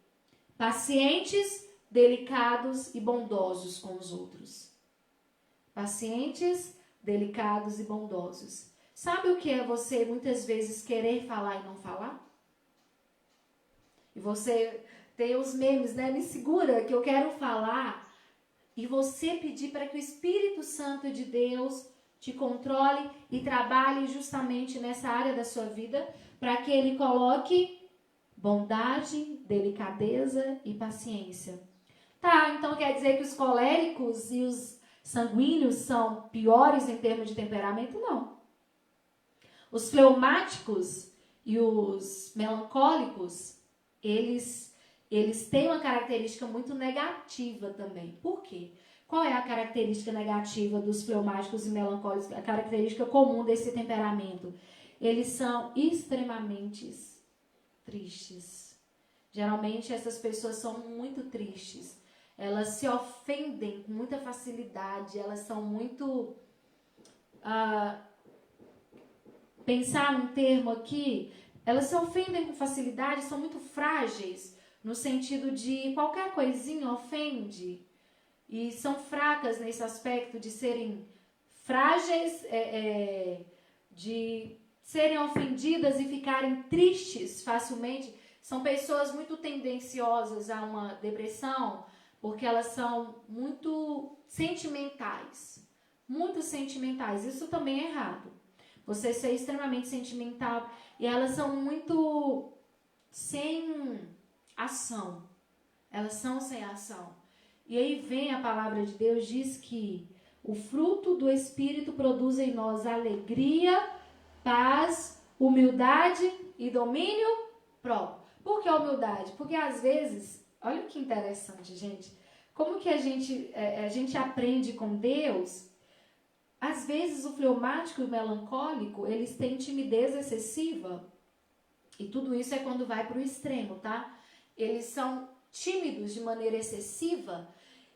pacientes, delicados e bondosos com os outros. Pacientes, delicados e bondosos. Sabe o que é você muitas vezes querer falar e não falar? E você tem os memes, né? Me segura que eu quero falar. E você pedir para que o Espírito Santo de Deus te controle e trabalhe justamente nessa área da sua vida, para que ele coloque bondade, delicadeza e paciência. Tá, então quer dizer que os coléricos e os sanguíneos são piores em termos de temperamento? Não. Os fleumáticos e os melancólicos, eles têm uma característica muito negativa também. Por quê? Qual é a característica negativa dos fleumáticos e melancólicos? A característica comum desse temperamento? Eles são extremamente tristes. Geralmente essas pessoas são muito tristes. Elas se ofendem com muita facilidade. Elas são muito... pensar num termo aqui, elas se ofendem com facilidade, são muito frágeis, no sentido de qualquer coisinha ofende. E são fracas nesse aspecto de serem frágeis, de serem ofendidas e ficarem tristes facilmente. São pessoas muito tendenciosas a uma depressão, porque elas são muito sentimentais. Muito sentimentais. Isso também é errado. Você ser extremamente sentimental. E elas são muito sem ação. Elas são sem ação. E aí vem a palavra de Deus, diz que o fruto do Espírito produz em nós alegria, paz, humildade e domínio próprio. Por que humildade? Porque às vezes, olha que interessante, gente. Como que a gente aprende com Deus? Às vezes o fleumático e o melancólico, eles têm timidez excessiva. E tudo isso é quando vai para o extremo, tá? Eles são tímidos de maneira excessiva.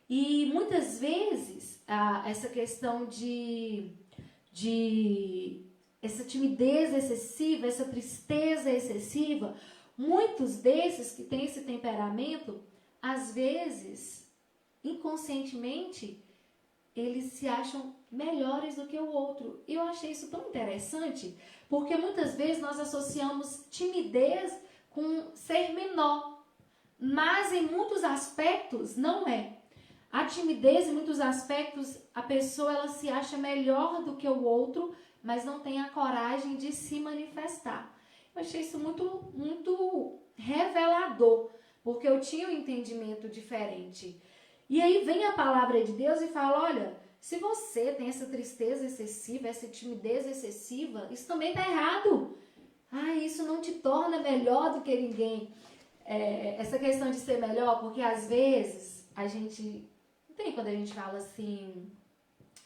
E muitas vezes, essa questão de essa timidez excessiva, essa tristeza excessiva, muitos desses que têm esse temperamento, às vezes, inconscientemente, eles se acham melhores do que o outro. E eu achei isso tão interessante, porque muitas vezes nós associamos timidez com ser menor, mas em muitos aspectos não é. A timidez, em muitos aspectos, a pessoa ela se acha melhor do que o outro, mas não tem a coragem de se manifestar. Eu achei isso muito, muito revelador, porque eu tinha um entendimento diferente. E aí vem a palavra de Deus e fala, olha, se você tem essa tristeza excessiva, essa timidez excessiva, isso também está errado. Isso não te torna melhor do que ninguém. Essa questão de ser melhor, porque às vezes a gente... Não tem quando a gente fala assim,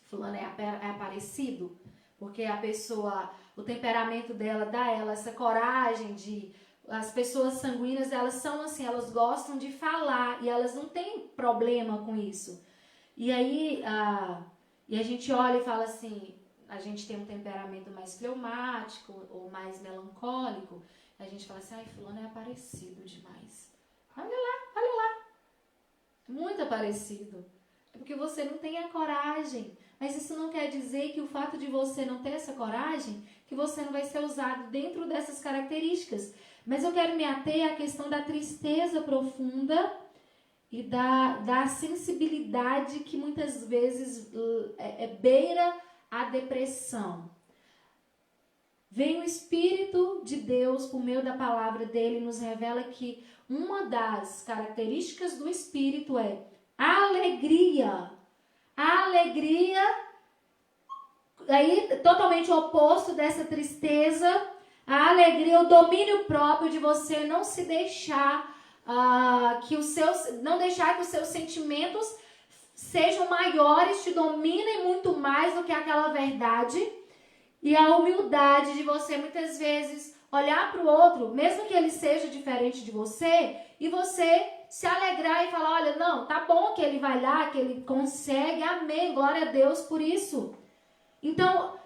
fulano é aparecido, porque a pessoa, o temperamento dela dá ela essa coragem de... As pessoas sanguíneas, elas são assim, elas gostam de falar e elas não têm problema com isso. E aí, e a gente olha e fala assim, a gente tem um temperamento mais fleumático ou mais melancólico, a gente fala assim, fulano é aparecido demais. Olha lá. Muito aparecido. É porque você não tem a coragem. Mas isso não quer dizer que o fato de você não ter essa coragem, que você não vai ser usado dentro dessas características. Mas eu quero me ater à questão da tristeza profunda e da sensibilidade que muitas vezes beira a depressão. Vem o Espírito de Deus, por meio da palavra dele, nos revela que uma das características do Espírito é a alegria. A alegria, aí totalmente o oposto dessa tristeza, a alegria, o domínio próprio de você não se deixar, não deixar que os seus sentimentos sejam maiores, te dominem muito mais do que aquela verdade. E a humildade de você muitas vezes olhar para o outro, mesmo que ele seja diferente de você, e você se alegrar e falar, olha, não, tá bom que ele vai lá, que ele consegue, amém, glória a Deus por isso. Então,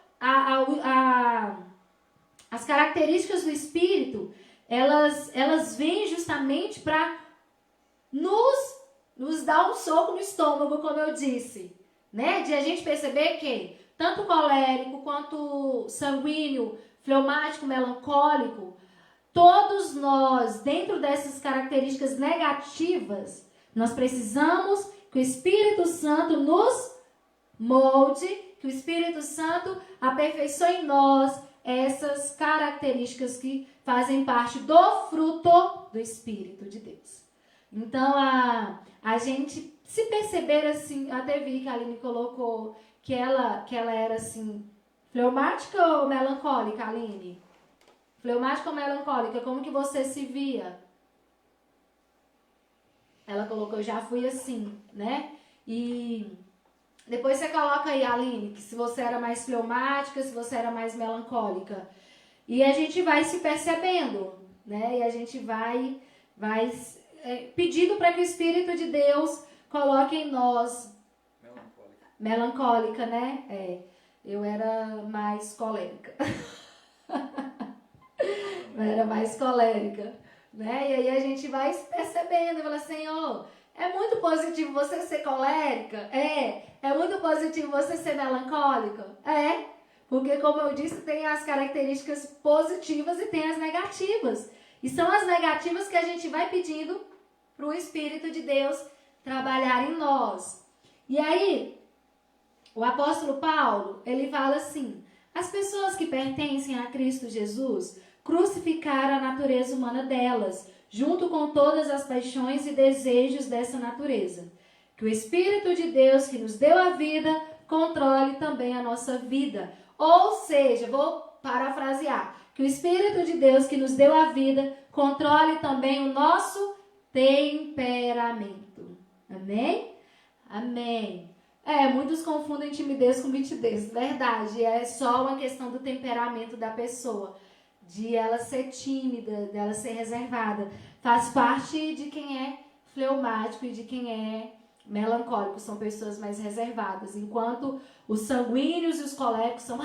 as características do Espírito, elas vêm justamente para nos dar um soco no estômago, como eu disse, né? De a gente perceber que tanto colérico quanto sanguíneo, fleumático, melancólico, todos nós, dentro dessas características negativas, nós precisamos que o Espírito Santo nos molde, que o Espírito Santo aperfeiçoe em nós essas características que fazem parte do fruto do Espírito de Deus. Então, a gente se perceber assim, até vi que a Aline colocou que ela era assim, fleumática ou melancólica, Aline? Fleumática ou melancólica? Como que você se via? Ela colocou, eu já fui assim, né? E depois você coloca aí, Aline, que se você era mais fleumática, se você era mais melancólica. E a gente vai se percebendo, né? E a gente vai pedindo para que o Espírito de Deus coloque em nós. Melancólica, né? Eu era mais colérica. Eu era mais colérica, né? E aí a gente vai percebendo e fala, Senhor, é muito positivo você ser colérica? É muito positivo você ser melancólica? Porque como eu disse, tem as características positivas e tem as negativas. E são as negativas que a gente vai pedindo para o Espírito de Deus trabalhar em nós. E aí, o apóstolo Paulo, ele fala assim, as pessoas que pertencem a Cristo Jesus crucificaram a natureza humana delas, junto com todas as paixões e desejos dessa natureza. Que o Espírito de Deus que nos deu a vida controle também a nossa vida. Ou seja, vou parafrasear, que o Espírito de Deus que nos deu a vida controle também o nosso temperamento. Amém? Amém. Muitos confundem timidez com mitidez, verdade. É só uma questão do temperamento da pessoa, de ela ser tímida, dela ser reservada. Faz parte de quem é fleumático e de quem é melancólico, são pessoas mais reservadas, enquanto os sanguíneos e os coléricos são,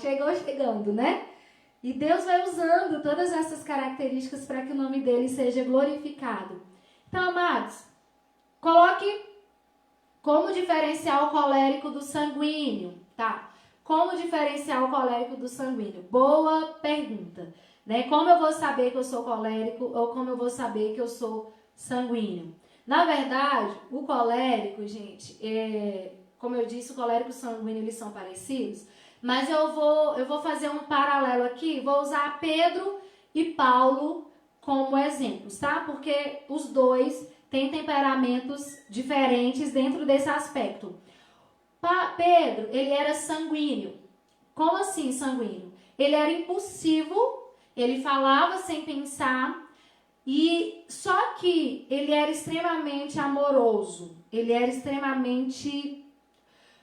chegando, né? E Deus vai usando todas essas características para que o nome dele seja glorificado. Então, amados, coloque como diferenciar o colérico do sanguíneo, tá? Como diferenciar o colérico do sanguíneo? Boa pergunta, né? Como eu vou saber que eu sou colérico ou como eu vou saber que eu sou sanguíneo? Na verdade, o colérico, gente, como eu disse, o colérico e o sanguíneo, eles são parecidos, mas eu vou fazer um paralelo aqui, vou usar Pedro e Paulo como exemplos, tá? Porque os dois têm temperamentos diferentes dentro desse aspecto. Pedro, ele era sanguíneo. Como assim sanguíneo? Ele era impulsivo, ele falava sem pensar, e só que ele era extremamente amoroso, ele era extremamente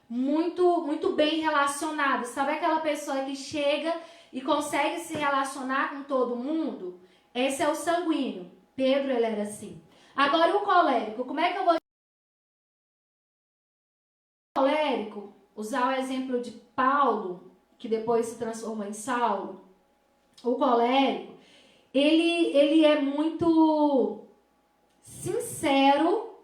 muito bem relacionado. Sabe aquela pessoa que chega e consegue se relacionar com todo mundo? Esse é o sanguíneo. Pedro, ele era assim. Agora o colérico, como é que eu vou... O colérico, usar o exemplo de Paulo, que depois se transformou em Saulo. O colérico, ele é muito sincero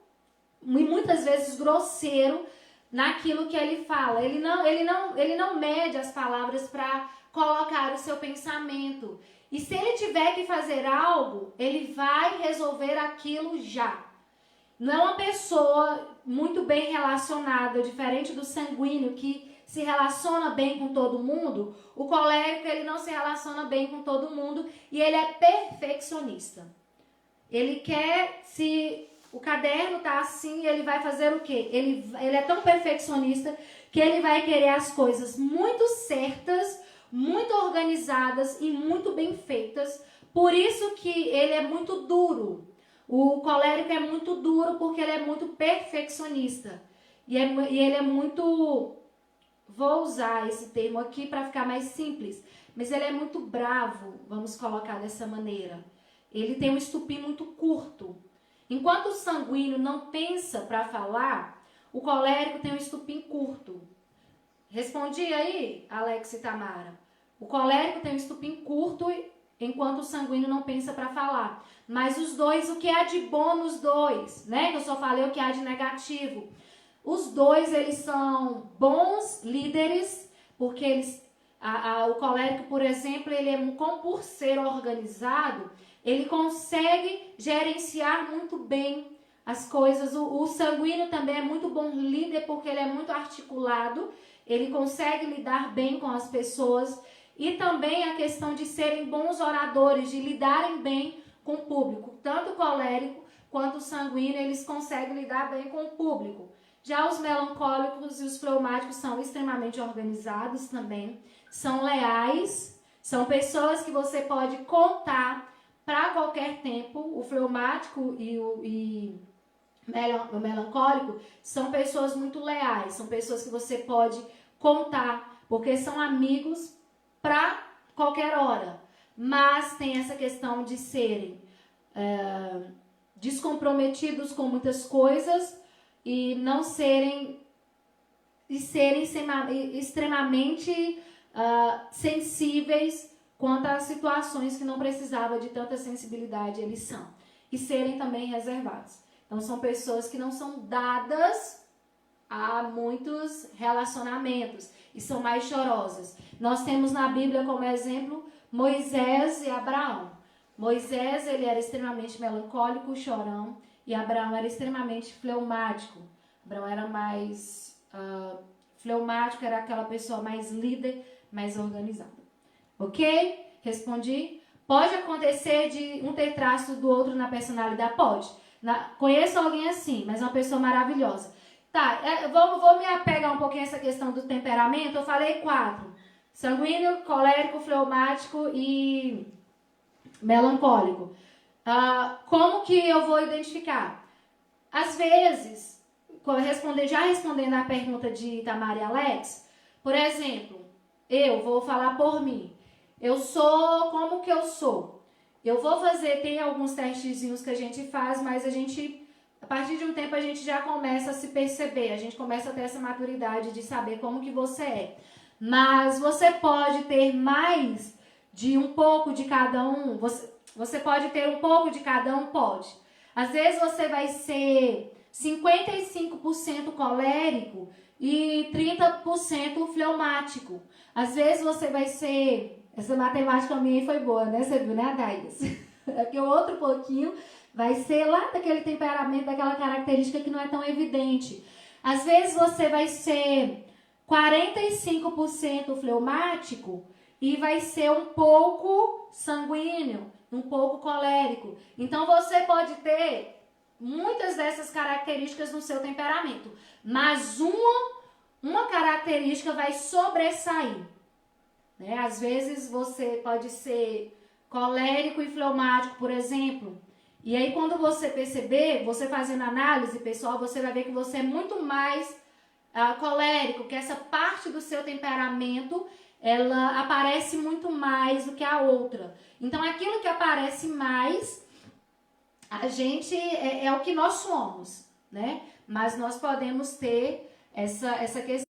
e muitas vezes grosseiro naquilo que ele fala. Ele não mede as palavras para colocar o seu pensamento. E se ele tiver que fazer algo, ele vai resolver aquilo já. Não é uma pessoa muito bem relacionada, diferente do sanguíneo que se relaciona bem com todo mundo. O colérico, ele não se relaciona bem com todo mundo e ele é perfeccionista. Ele quer, se o caderno tá assim, ele vai fazer o quê? Ele é tão perfeccionista que ele vai querer as coisas muito certas, muito organizadas e muito bem feitas. Por isso que ele é muito duro. O colérico é muito duro porque ele é muito perfeccionista. E ele é muito... Vou usar esse termo aqui para ficar mais simples. Mas ele é muito bravo, vamos colocar dessa maneira. Ele tem um estupim muito curto. Enquanto o sanguíneo não pensa para falar, o colérico tem um estupim curto. Respondi aí, Alex e Tamara? O colérico tem um estupim curto, enquanto o sanguíneo não pensa para falar. Mas os dois, o que há de bom nos dois, né? Que eu só falei o que há de negativo. Os dois, eles são bons líderes, porque eles, o colérico, por exemplo, ele é, por ser organizado, ele consegue gerenciar muito bem as coisas. O sanguíneo também é muito bom líder, porque ele é muito articulado, ele consegue lidar bem com as pessoas. E também a questão de serem bons oradores, de lidarem bem com o público. Tanto o colérico quanto o sanguíneo, eles conseguem lidar bem com o público. Já os melancólicos e os fleumáticos são extremamente organizados também, são leais, são pessoas que você pode contar para qualquer tempo. O fleumático e o melancólico são pessoas muito leais, são pessoas que você pode contar, porque são amigos para qualquer hora. Mas tem essa questão de serem descomprometidos com muitas coisas, e não serem extremamente sensíveis quanto às situações que não precisava de tanta sensibilidade, eles são. E serem também reservados. Então, são pessoas que não são dadas a muitos relacionamentos e são mais chorosas. Nós temos na Bíblia como exemplo Moisés e Abraão. Moisés, ele era extremamente melancólico, chorão, e Abraão era extremamente fleumático. Abraão era mais fleumático, era aquela pessoa mais líder, mais organizada. Ok? Respondi? Pode acontecer de um ter traço do outro na personalidade? Pode. Conheço alguém assim, mas é uma pessoa maravilhosa. Tá, vou me apegar um pouquinho a essa questão do temperamento. Eu falei 4. Sanguíneo, colérico, fleumático e melancólico. Como que eu vou identificar? Às vezes, já respondendo a pergunta de Tamara e Alex, por exemplo, eu vou falar por mim. Eu sou como que eu sou. Eu vou fazer, tem alguns testezinhos que a gente faz, mas a partir de um tempo a gente já começa a se perceber, a gente começa a ter essa maturidade de saber como que você é. Mas você pode ter mais de um pouco de cada um, você pode ter um pouco de cada um, pode. Às vezes você vai ser 55% colérico e 30% fleumático. Às vezes você vai ser... Essa matemática minha foi boa, né? Você viu, né, Adaías? Porque o outro pouquinho vai ser lá daquele temperamento, daquela característica que não é tão evidente. Às vezes você vai ser 45% fleumático e vai ser um pouco sanguíneo, um pouco colérico. Então você pode ter muitas dessas características no seu temperamento, mas uma característica vai sobressair. Né? Às vezes você pode ser colérico e fleumático, por exemplo. E aí quando você perceber, você fazendo análise, pessoal, você vai ver que você é muito mais colérico, que essa parte do seu temperamento, ela aparece muito mais do que a outra. Então aquilo que aparece mais, a gente é o que nós somos, né? Mas nós podemos ter essa questão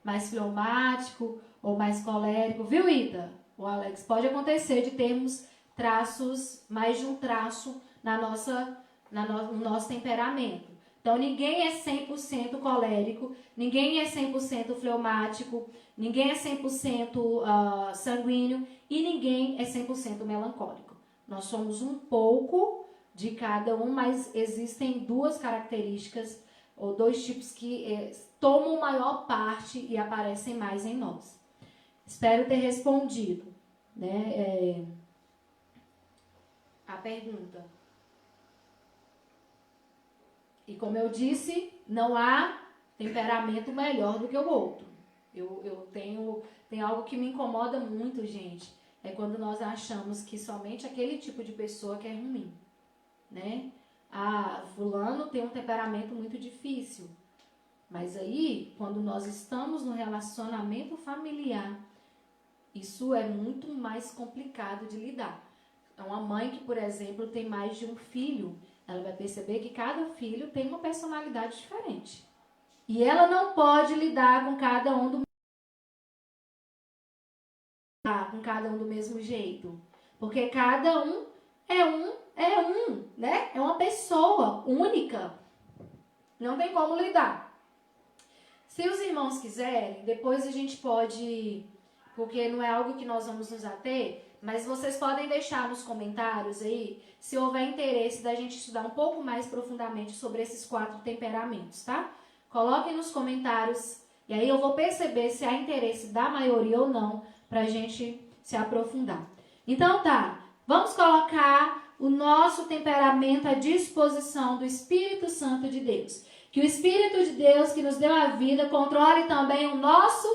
mais fleumático ou mais colérico, viu, Ida? O Alex, pode acontecer de termos traços, mais de um traço no nosso temperamento. Então, ninguém é 100% colérico, ninguém é 100% fleumático, ninguém é 100% sanguíneo e ninguém é 100% melancólico. Nós somos um pouco de cada um, mas existem duas características ou dois tipos que tomam maior parte e aparecem mais em nós. Espero ter respondido, né, a pergunta. E como eu disse, não há temperamento melhor do que o outro. Eu tenho algo que me incomoda muito, gente. É quando nós achamos que somente aquele tipo de pessoa que é ruim, né? Fulano tem um temperamento muito difícil. Mas aí, quando nós estamos no relacionamento familiar, isso é muito mais complicado de lidar. Uma mãe que, por exemplo, tem mais de um filho, ela vai perceber que cada filho tem uma personalidade diferente. E ela não pode lidar com cada um do mesmo jeito. Porque cada um é um, né? É uma pessoa única. Não tem como lidar. Se os irmãos quiserem, depois a gente pode, porque não é algo que nós vamos nos ater, mas vocês podem deixar nos comentários aí, se houver interesse da gente estudar um pouco mais profundamente sobre esses 4 temperamentos, tá? Coloquem nos comentários, e aí eu vou perceber se há interesse da maioria ou não, pra gente se aprofundar. Então tá, vamos colocar o nosso temperamento à disposição do Espírito Santo de Deus. Que o Espírito de Deus que nos deu a vida controle também o nosso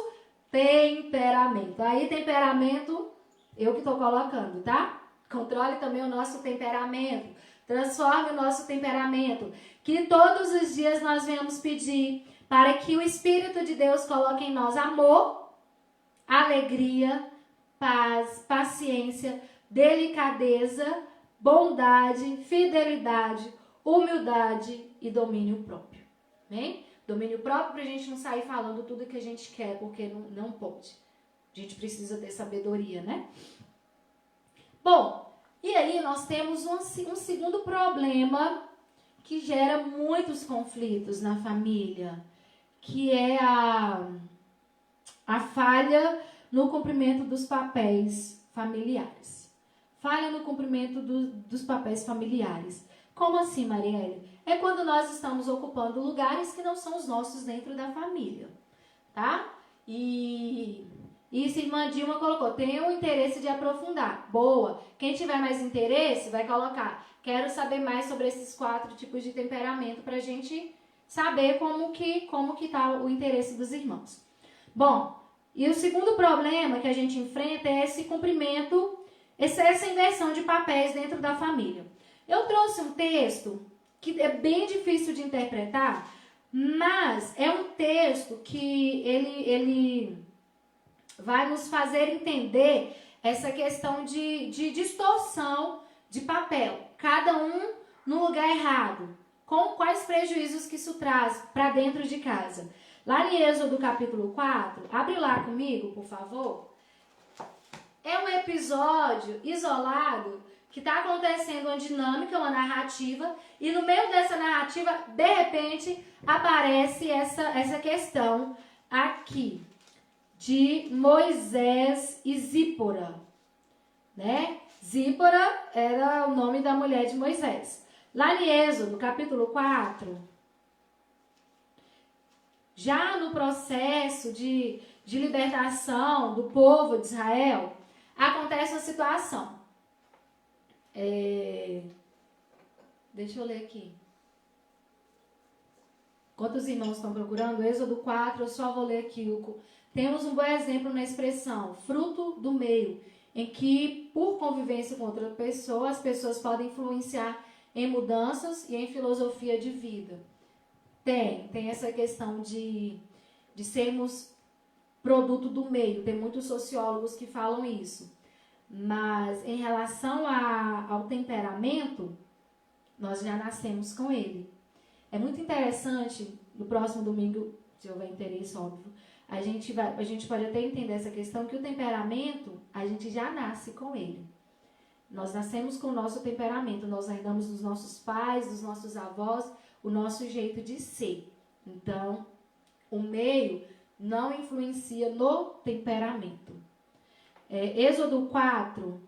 temperamento. Aí temperamento, eu que estou colocando, tá? Controle também o nosso temperamento. Transforme o nosso temperamento. Que todos os dias nós venhamos pedir para que o Espírito de Deus coloque em nós amor, alegria, paz, paciência, delicadeza, bondade, fidelidade, humildade e domínio próprio. Amém? Domínio próprio para a gente não sair falando tudo que a gente quer, porque não pode. A gente precisa ter sabedoria, né? Bom, e aí nós temos um segundo problema que gera muitos conflitos na família, que é a falha no cumprimento dos papéis familiares. Falha no cumprimento dos papéis familiares. Como assim, Marielle? É quando nós estamos ocupando lugares que não são os nossos dentro da família, tá? E isso a irmã Dilma colocou, tem o interesse de aprofundar. Boa. Quem tiver mais interesse vai colocar, quero saber mais sobre esses 4 tipos de temperamento para a gente saber como que tá o interesse dos irmãos. Bom, e o segundo problema que a gente enfrenta é esse cumprimento, essa inversão de papéis dentro da família. Eu trouxe um texto que é bem difícil de interpretar, mas é um texto que ele vai nos fazer entender essa questão de distorção de papel. Cada um no lugar errado. Com quais prejuízos que isso traz para dentro de casa. Lá em Êxodo capítulo 4, abre lá comigo, por favor. É um episódio isolado que está acontecendo uma dinâmica, uma narrativa, e no meio dessa narrativa, de repente, aparece essa questão aqui de Moisés e Zípora, né? Zípora era o nome da mulher de Moisés. Lá em Êxodo, capítulo 4, já no processo de libertação do povo de Israel, acontece uma situação. Deixa eu ler aqui. Enquanto os irmãos estão procurando, Êxodo 4, eu só vou ler aqui. Temos um bom exemplo na expressão fruto do meio, em que, por convivência com outra pessoa, as pessoas podem influenciar em mudanças e em filosofia de vida. Tem essa questão de sermos produto do meio. Tem muitos sociólogos que falam isso. Mas em relação ao temperamento, nós já nascemos com ele. É muito interessante, no próximo domingo, se houver interesse, óbvio, a gente pode até entender essa questão que o temperamento, a gente já nasce com ele. Nós nascemos com o nosso temperamento, nós herdamos dos nossos pais, dos nossos avós, o nosso jeito de ser. Então, o meio não influencia no temperamento. Êxodo 4,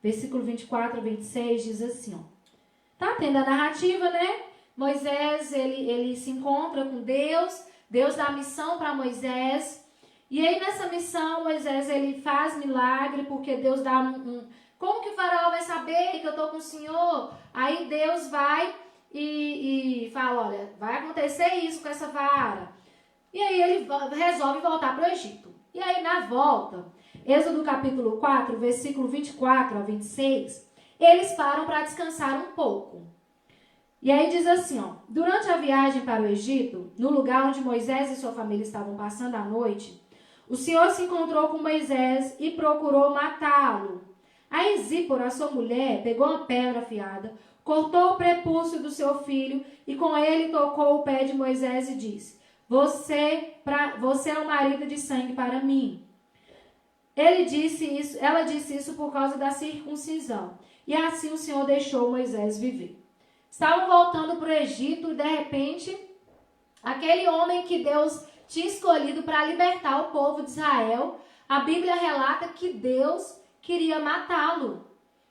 versículo 24 a 26, diz assim, ó. Tá tendo a narrativa, né? Moisés, ele se encontra com Deus, Deus dá a missão para Moisés, e aí nessa missão, Moisés, ele faz milagre, porque Deus dá como que o faraó vai saber que eu estou com o Senhor? Aí Deus vai e fala, olha, vai acontecer isso com essa vara. E aí ele resolve voltar para o Egito. E aí na volta, Êxodo capítulo 4, versículo 24 a 26, eles param para descansar um pouco. E aí diz assim, ó, durante a viagem para o Egito, no lugar onde Moisés e sua família estavam passando a noite, o Senhor se encontrou com Moisés e procurou matá-lo. Aí Zípora, sua mulher, pegou uma pedra afiada, cortou o prepúcio do seu filho e com ele tocou o pé de Moisés e disse, você é um marido de sangue para mim. Ela disse isso por causa da circuncisão. E assim o Senhor deixou Moisés viver. Estavam voltando para o Egito e de repente, aquele homem que Deus tinha escolhido para libertar o povo de Israel, a Bíblia relata que Deus queria matá-lo.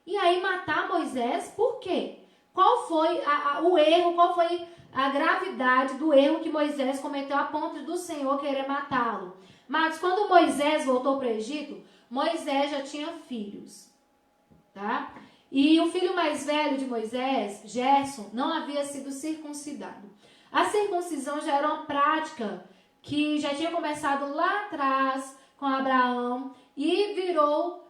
E aí matar Moisés, por quê? Qual foi o erro, qual foi a gravidade do erro que Moisés cometeu a ponto do Senhor querer matá-lo? Mas quando Moisés voltou para o Egito, Moisés já tinha filhos, tá? E o filho mais velho de Moisés, Gerson, não havia sido circuncidado. A circuncisão já era uma prática que já tinha começado lá atrás com Abraão e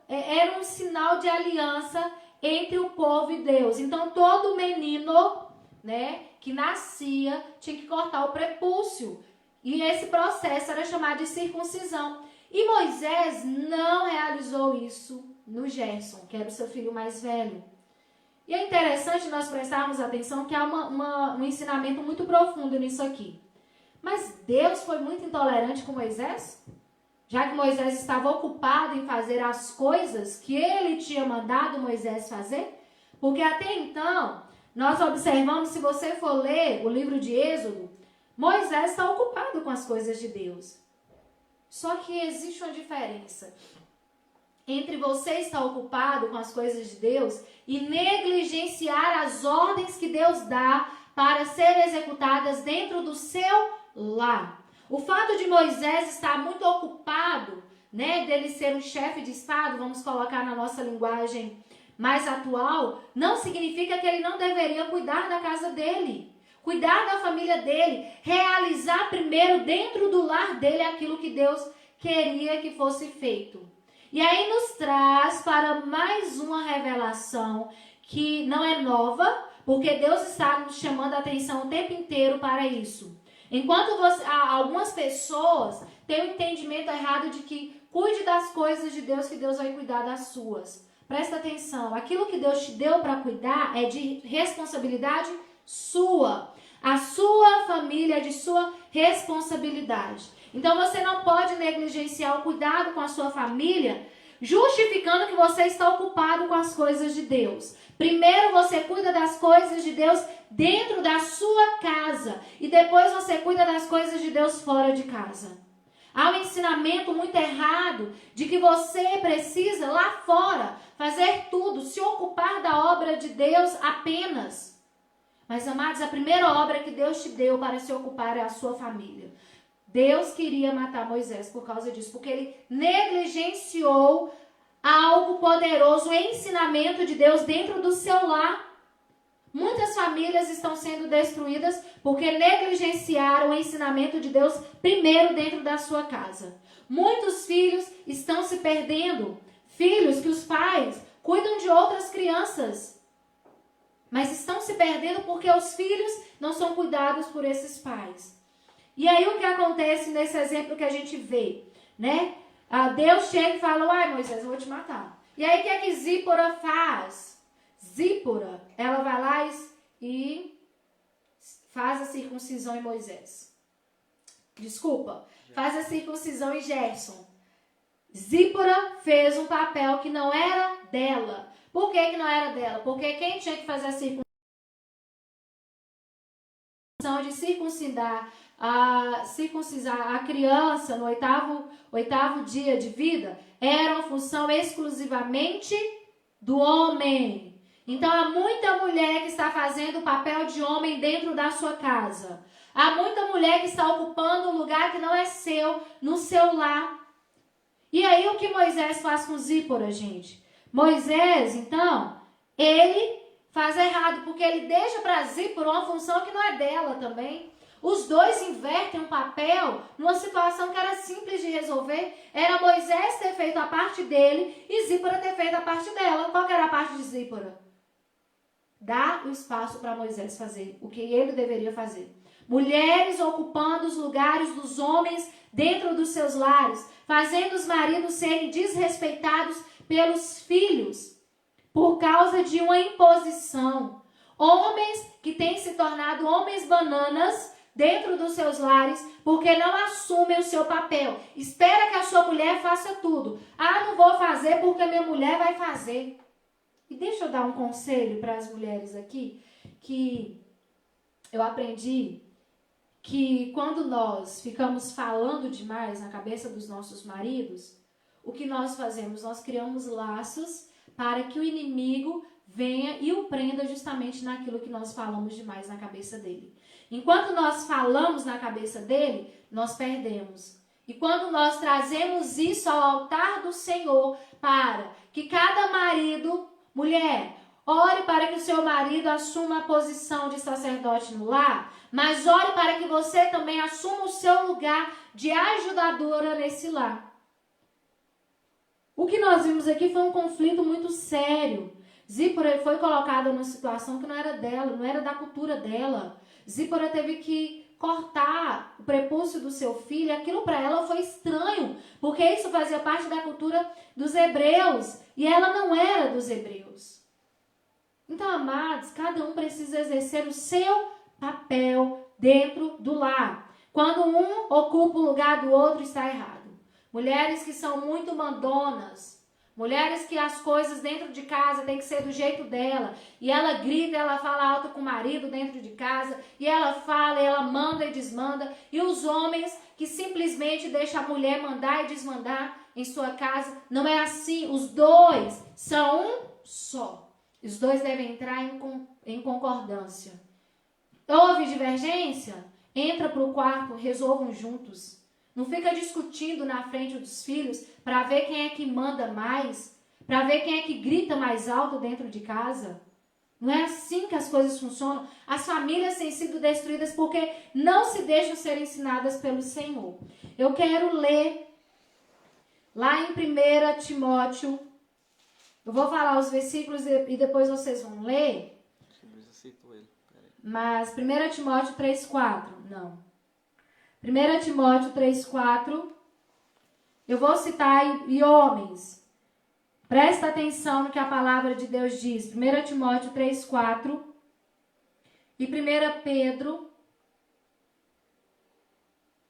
era um sinal de aliança entre o povo e Deus. Então todo menino, né, que nascia tinha que cortar o prepúcio. E esse processo era chamado de circuncisão. E Moisés não realizou isso no Gerson, que era o seu filho mais velho. E é interessante nós prestarmos atenção que há um ensinamento muito profundo nisso aqui. Mas Deus foi muito intolerante com Moisés? já que Moisés estava ocupado em fazer as coisas que ele tinha mandado Moisés fazer? Porque até então, nós observamos, se você for ler o livro de Êxodo, Moisés está ocupado com as coisas de Deus. Só que existe uma diferença entre você estar ocupado com as coisas de Deus e negligenciar as ordens que Deus dá para serem executadas dentro do seu lar. O fato de Moisés estar muito ocupado, né, dele ser um chefe de Estado, vamos colocar na nossa linguagem mais atual, não significa que ele não deveria cuidar da casa dele, cuidar da família dele, realizar primeiro dentro do lar dele aquilo que Deus queria que fosse feito. E aí nos traz para mais uma revelação que não é nova, porque Deus está nos chamando a atenção o tempo inteiro para isso. Enquanto algumas pessoas têm o entendimento errado de que cuide das coisas de Deus, que Deus vai cuidar das suas. Presta atenção, aquilo que Deus te deu para cuidar é de responsabilidade sua. A sua família é de sua responsabilidade. Então você não pode negligenciar o cuidado com a sua família, justificando que você está ocupado com as coisas de Deus. Primeiro você cuida das coisas de Deus dentro da sua casa e depois você cuida das coisas de Deus fora de casa. Há um ensinamento muito errado de que você precisa lá fora fazer tudo, se ocupar da obra de Deus apenas. Mas, amados, a primeira obra que Deus te deu para se ocupar é a sua família. Deus queria matar Moisés por causa disso, porque ele negligenciou algo poderoso, o ensinamento de Deus dentro do seu lar. Muitas famílias estão sendo destruídas porque negligenciaram o ensinamento de Deus primeiro dentro da sua casa. Muitos filhos estão se perdendo, filhos que os pais cuidam de outras crianças, mas estão se perdendo porque os filhos não são cuidados por esses pais. E aí o que acontece nesse exemplo que a gente vê, né? Deus chega e fala, ai Moisés, eu vou te matar. E aí o que é que Zípora faz? Zípora, ela vai lá e faz a circuncisão em Moisés. Desculpa, faz a circuncisão em Gerson. Zípora fez um papel que não era dela. Por que não era dela? Porque quem tinha que fazer a circuncisão de circuncisar a criança no oitavo dia de vida era uma função exclusivamente do homem. Então há muita mulher que está fazendo o papel de homem dentro da sua casa. Há muita mulher que está ocupando um lugar que não é seu, no seu lar. E aí o que Moisés faz com Zípora, gente? Moisés, então, ele faz errado, porque ele deixa para Zípora uma função que não é dela também. Os dois invertem um papel numa situação que era simples de resolver. Era Moisés ter feito a parte dele e Zípora ter feito a parte dela. Qual que era a parte de Zípora? Dar o espaço para Moisés fazer o que ele deveria fazer. Mulheres ocupando os lugares dos homens dentro dos seus lares, fazendo os maridos serem desrespeitados pelos filhos por causa de uma imposição. Homens que têm se tornado homens bananas dentro dos seus lares, porque não assumem o seu papel. Espera que a sua mulher faça tudo. Não vou fazer porque minha mulher vai fazer. E deixa eu dar um conselho para as mulheres aqui, que eu aprendi que quando nós ficamos falando demais na cabeça dos nossos maridos, o que nós fazemos? Nós criamos laços para que o inimigo venha e o prenda justamente naquilo que nós falamos demais na cabeça dele. Enquanto nós falamos na cabeça dele, nós perdemos. E quando nós trazemos isso ao altar do Senhor, para que cada marido, mulher, ore para que o seu marido assuma a posição de sacerdote no lar, mas ore para que você também assuma o seu lugar de ajudadora nesse lar. O que nós vimos aqui foi um conflito muito sério. Zípora foi colocada numa situação que não era dela, não era da cultura dela. Zípora teve que cortar o prepúcio do seu filho, e aquilo para ela foi estranho, porque isso fazia parte da cultura dos hebreus, e ela não era dos hebreus. Então, amados, cada um precisa exercer o seu papel dentro do lar. Quando um ocupa o lugar do outro, está errado. mulheres que são muito mandonas, mulheres que as coisas dentro de casa tem que ser do jeito dela, e ela grita, ela fala alto com o marido dentro de casa, e ela fala, e ela manda e desmanda, e os homens que simplesmente deixam a mulher mandar e desmandar em sua casa. Não é assim, os dois são um só. Os dois devem entrar em concordância. Houve divergência? Entra para o quarto, resolvam juntos. Não fica discutindo na frente dos filhos para ver quem é que manda mais, para ver quem é que grita mais alto dentro de casa. Não é assim que as coisas funcionam. As famílias têm sido destruídas porque não se deixam ser ensinadas pelo Senhor. Eu quero ler lá em 1 Timóteo. Eu vou falar os versículos e depois vocês vão ler. Mas 1 Timóteo 3,4. Não. 1 Timóteo 3,4. Eu vou citar e homens. Presta atenção no que a palavra de Deus diz. 1 Timóteo 3,4 e 1 Pedro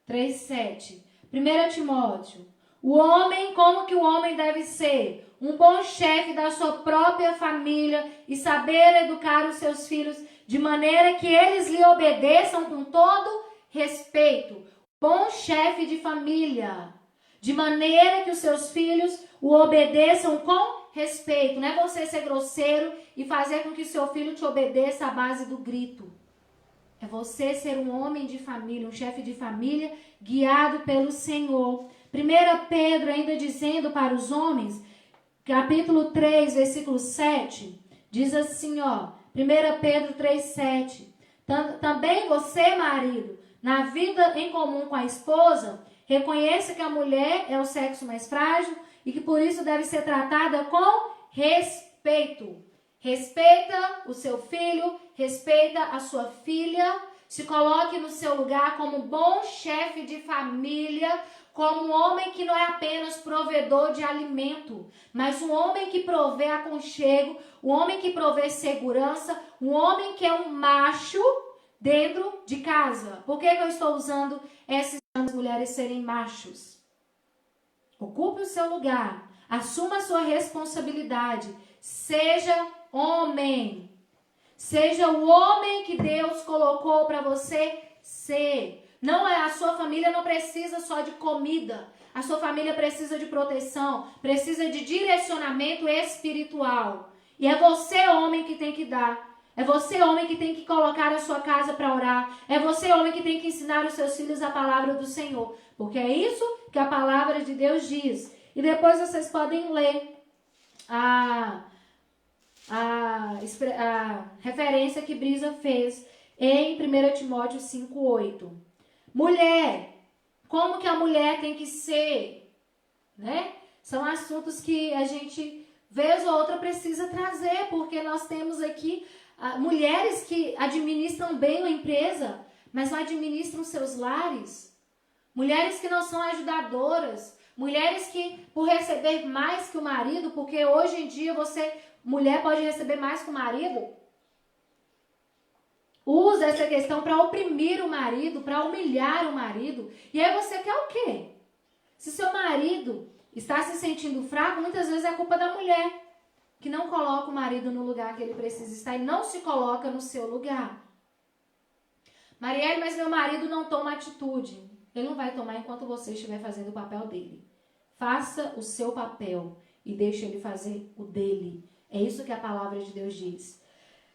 3,7. 1 Timóteo. O homem, como que o homem deve ser? Um bom chefe da sua própria família e saber educar os seus filhos de maneira que eles lhe obedeçam com todo respeito. Bom chefe de família. De maneira que os seus filhos o obedeçam com respeito. Não é você ser grosseiro e fazer com que seu filho te obedeça à base do grito. É você ser um homem de família, um chefe de família guiado pelo Senhor. 1 Pedro ainda dizendo para os homens, capítulo 3, versículo 7, diz assim, ó, 1 Pedro 3, 7. Também você, marido, na vida em comum com a esposa, reconheça que a mulher é o sexo mais frágil e que por isso deve ser tratada com respeito. Respeita o seu filho, respeita a sua filha, se coloque no seu lugar como bom chefe de família, como um homem que não é apenas provedor de alimento, mas um homem que provê aconchego, um homem que provê segurança, um homem que é um macho dentro de casa. Por que eu estou usando essas mulheres serem machos? Ocupe o seu lugar, assuma a sua responsabilidade, seja homem. Seja o homem que Deus colocou para você ser. Não é, a sua família não precisa só de comida. A sua família precisa de proteção, precisa de direcionamento espiritual. E é você, homem, que tem que dar. É você, homem, que tem que colocar a sua casa para orar. É você, homem, que tem que ensinar os seus filhos a palavra do Senhor. Porque é isso que a palavra de Deus diz. E depois vocês podem ler a referência que Brisa fez em 1 Timóteo 5,8. Mulher, como que a mulher tem que ser? Né? São assuntos que a gente, vez ou outra, precisa trazer, porque nós temos aqui mulheres que administram bem a empresa, mas não administram seus lares. Mulheres que não são ajudadoras. Mulheres que, por receber mais que o marido, porque hoje em dia mulher pode receber mais que o marido, usa essa questão para oprimir o marido, para humilhar o marido. E aí você quer o quê? Se seu marido está se sentindo fraco, muitas vezes é culpa da mulher, que não coloca o marido no lugar que ele precisa estar e não se coloca no seu lugar. Marielle, mas meu marido não toma atitude. Ele não vai tomar enquanto você estiver fazendo o papel dele. Faça o seu papel e deixe ele fazer o dele. É isso que a palavra de Deus diz.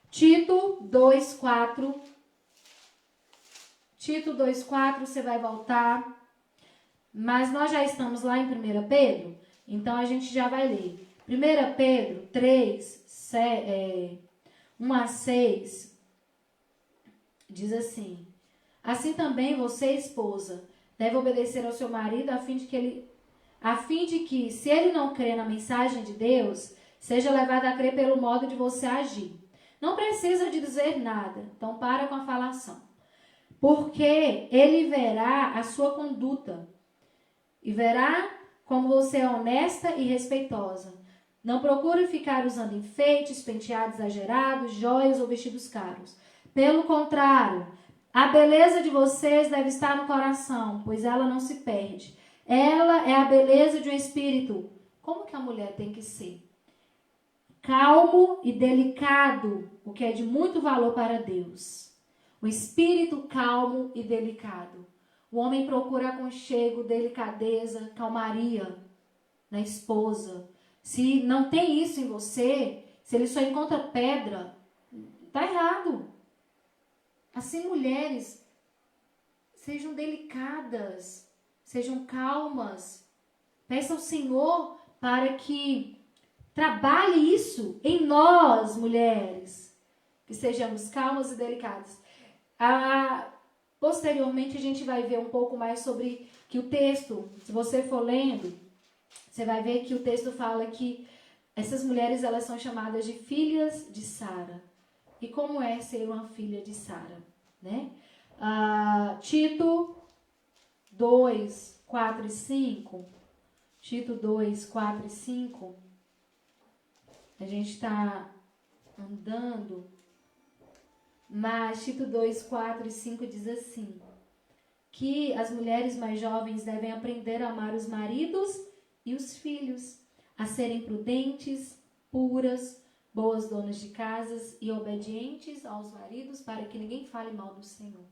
Tito 2,4. Tito 2,4, você vai voltar. Mas nós já estamos lá em 1 Pedro, então a gente já vai ler. 1 Pedro 3, 1 a 6, diz assim: assim também você, esposa, deve obedecer ao seu marido a fim de que, se ele não crê na mensagem de Deus, seja levado a crer pelo modo de você agir. Não precisa de dizer nada, então para com a falação. Porque ele verá a sua conduta e verá como você é honesta e respeitosa. Não procure ficar usando enfeites, penteados exagerados, joias ou vestidos caros. Pelo contrário, a beleza de vocês deve estar no coração, pois ela não se perde. Ela é a beleza de um espírito. Como que a mulher tem que ser? Calmo e delicado, o que é de muito valor para Deus. Um espírito calmo e delicado. O homem procura aconchego, delicadeza, calmaria na esposa. Se não tem isso em você, se ele só encontra pedra, está errado. Assim, mulheres, sejam delicadas, sejam calmas. Peça ao Senhor para que trabalhe isso em nós, mulheres. Que sejamos calmas e delicadas. Posteriormente, a gente vai ver um pouco mais sobre que o texto, se você for lendo, você vai ver que o texto fala que essas mulheres, elas são chamadas de filhas de Sara. E como é ser uma filha de Sara, né? Tito 2, 4 e 5. Tito 2, 4 e 5. A gente está andando. Mas Tito 2, 4 e 5 diz assim: que as mulheres mais jovens devem aprender a amar os maridos e os filhos, a serem prudentes, puras, boas donas de casas e obedientes aos maridos, para que ninguém fale mal do Senhor.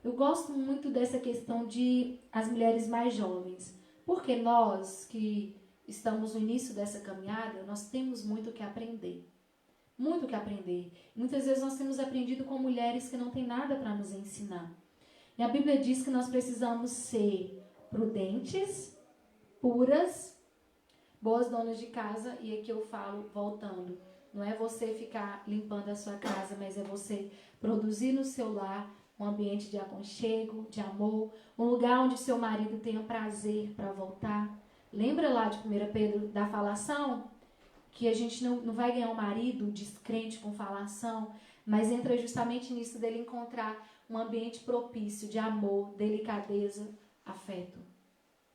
Eu gosto muito dessa questão de as mulheres mais jovens, porque nós que estamos no início dessa caminhada, nós temos muito o que aprender. Muito o que aprender. Muitas vezes nós temos aprendido com mulheres que não têm nada para nos ensinar. E a Bíblia diz que nós precisamos ser prudentes, puras, boas donas de casa. E aqui eu falo, voltando, não é você ficar limpando a sua casa, mas é você produzir no seu lar um ambiente de aconchego, de amor, um lugar onde seu marido tenha prazer para voltar. Lembra lá de 1 Pedro da falação? Que a gente não vai ganhar um marido descrente com falação, mas entra justamente nisso dele encontrar um ambiente propício de amor, delicadeza, afeto.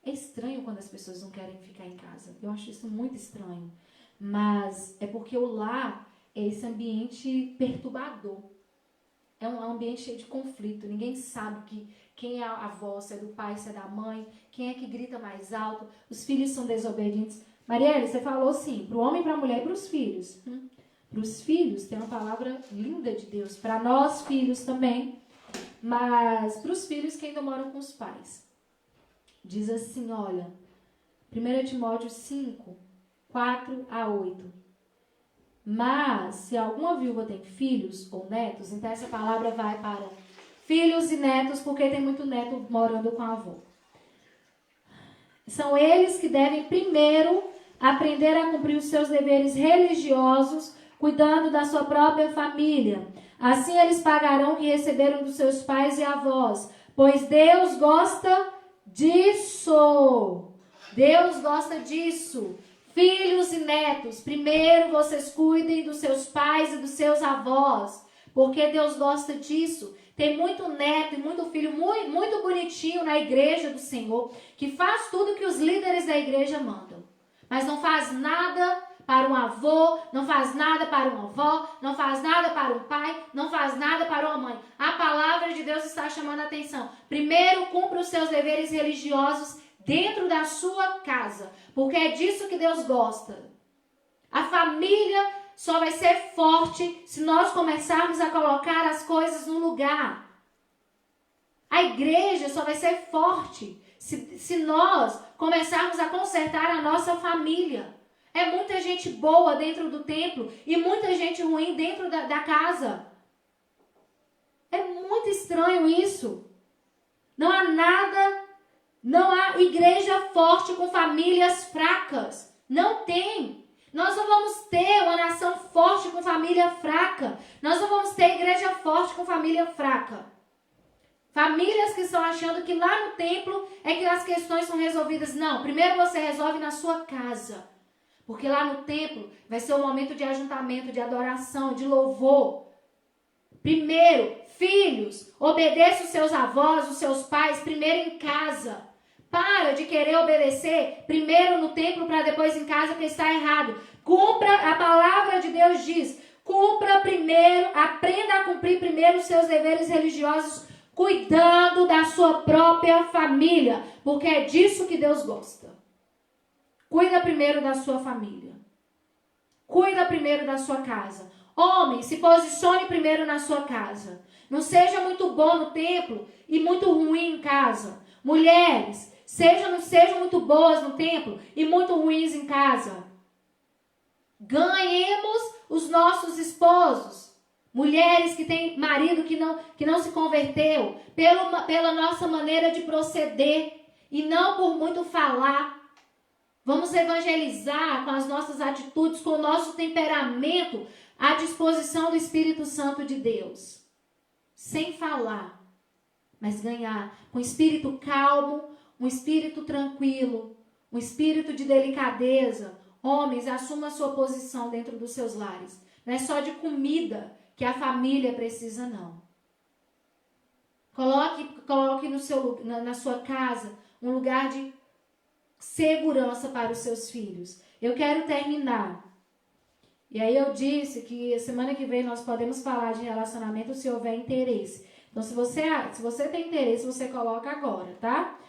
É estranho quando as pessoas não querem ficar em casa. Eu acho isso muito estranho. Mas é porque o lar é esse ambiente perturbador. É um ambiente cheio de conflito. Ninguém sabe quem é a avó, se é do pai, se é da mãe, quem é que grita mais alto. Os filhos são desobedientes. Marielle, você falou sim, para o homem, para a mulher e para os filhos. Para os filhos, tem uma palavra linda de Deus. Para nós, filhos também. Mas para os filhos que ainda moram com os pais. Diz assim, olha, 1 Timóteo 5, 4 a 8. Mas, se alguma viúva tem filhos ou netos, então essa palavra vai para filhos e netos, porque tem muito neto morando com a avó. São eles que devem primeiro aprender a cumprir os seus deveres religiosos, cuidando da sua própria família. Assim eles pagarão o que receberam dos seus pais e avós, pois Deus gosta disso. Deus gosta disso. Filhos e netos, primeiro vocês cuidem dos seus pais e dos seus avós, porque Deus gosta disso. Tem muito neto e muito filho muito bonitinho na igreja do Senhor, que faz tudo que os líderes da igreja mandam, mas não faz nada para um avô, não faz nada para uma avó, não faz nada para um pai, não faz nada para uma mãe. A palavra de Deus está chamando a atenção. Primeiro, cumpra os seus deveres religiosos dentro da sua casa, porque é disso que Deus gosta. A família só vai ser forte se nós começarmos a colocar as coisas no lugar. A igreja só vai ser forte se nós começarmos a consertar a nossa família. É muita gente boa dentro do templo e muita gente ruim dentro da casa. É muito estranho isso. Não há igreja forte com famílias fracas. Não tem. Nós não vamos ter uma nação forte com família fraca. Nós não vamos ter igreja forte com família fraca. Famílias que estão achando que lá no templo é que as questões são resolvidas. Não, primeiro você resolve na sua casa. Porque lá no templo vai ser um momento de ajuntamento, de adoração, de louvor. Primeiro, filhos, obedeça os seus avós, os seus pais, primeiro em casa. Para de querer obedecer primeiro no templo para depois em casa, porque está errado. Cumpra, a palavra de Deus diz, cumpra primeiro, aprenda a cumprir primeiro os seus deveres religiosos cuidando da sua própria família, porque é disso que Deus gosta. Cuida primeiro da sua família. Cuida primeiro da sua casa. Homem, se posicione primeiro na sua casa. Não seja muito bom no templo e muito ruim em casa. Mulheres, não sejam muito boas no templo e muito ruins em casa. Ganhemos os nossos esposos. Mulheres que têm marido que não se converteu, pela nossa maneira de proceder e não por muito falar. Vamos evangelizar com as nossas atitudes, com o nosso temperamento à disposição do Espírito Santo de Deus. Sem falar, mas ganhar com espírito calmo, um espírito tranquilo, um espírito de delicadeza. Homens, assuma a sua posição dentro dos seus lares. Não é só de comida que a família precisa, não. Coloque na sua casa um lugar de segurança para os seus filhos. Eu quero terminar. E aí eu disse que semana que vem nós podemos falar de relacionamento se houver interesse. Então, se você tem interesse, você coloca agora, tá?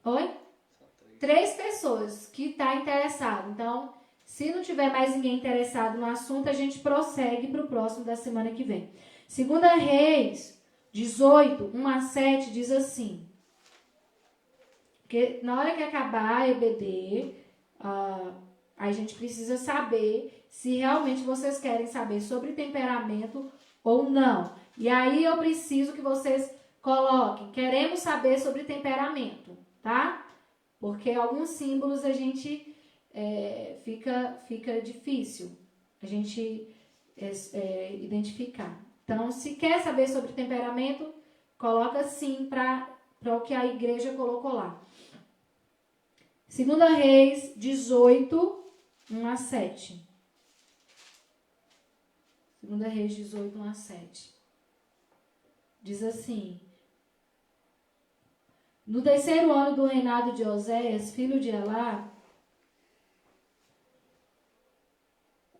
Oi? 3 pessoas que tá interessado. Então, se não tiver mais ninguém interessado no assunto, a gente prossegue para o próximo da semana que vem. 2 Reis 18, 1-7 diz assim. Porque na hora que acabar a EBD, a gente precisa saber se realmente vocês querem saber sobre temperamento ou não. E aí eu preciso que vocês coloquem, queremos saber sobre temperamento, tá? Porque alguns símbolos a gente fica difícil a gente identificar. Então, se quer saber sobre temperamento, coloca sim para o que a igreja colocou lá. 2 Reis 18, 1-7. 2 Reis 18, 1-7. Diz assim: no 3º ano do reinado de Oséias, filho de Elá,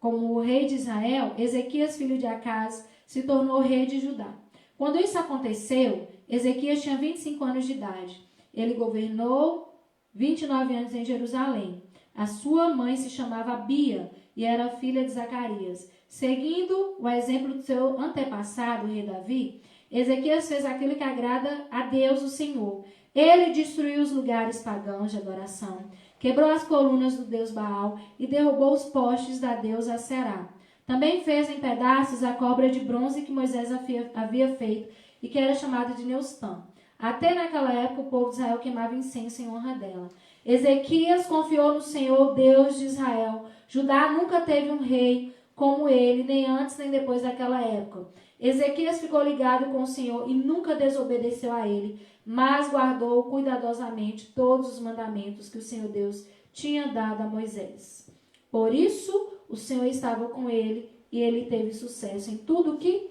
como o rei de Israel, Ezequias, filho de Acaz, se tornou rei de Judá. Quando isso aconteceu, Ezequias tinha 25 anos de idade. Ele governou 29 anos em Jerusalém. A sua mãe se chamava Abia e era filha de Zacarias. Seguindo o exemplo do seu antepassado, o rei Davi, Ezequias fez aquilo que agrada a Deus, o Senhor. Ele destruiu os lugares pagãos de adoração, quebrou as colunas do deus Baal e derrubou os postes da deusa Aserá. Também fez em pedaços a cobra de bronze que Moisés havia feito e que era chamada de Neustã. Até naquela época o povo de Israel queimava incenso em honra dela. Ezequias confiou no Senhor, Deus de Israel. Judá nunca teve um rei como ele, nem antes nem depois daquela época. Ezequias ficou ligado com o Senhor e nunca desobedeceu a ele, mas guardou cuidadosamente todos os mandamentos que o Senhor Deus tinha dado a Moisés. Por isso, o Senhor estava com ele e ele teve sucesso em tudo o que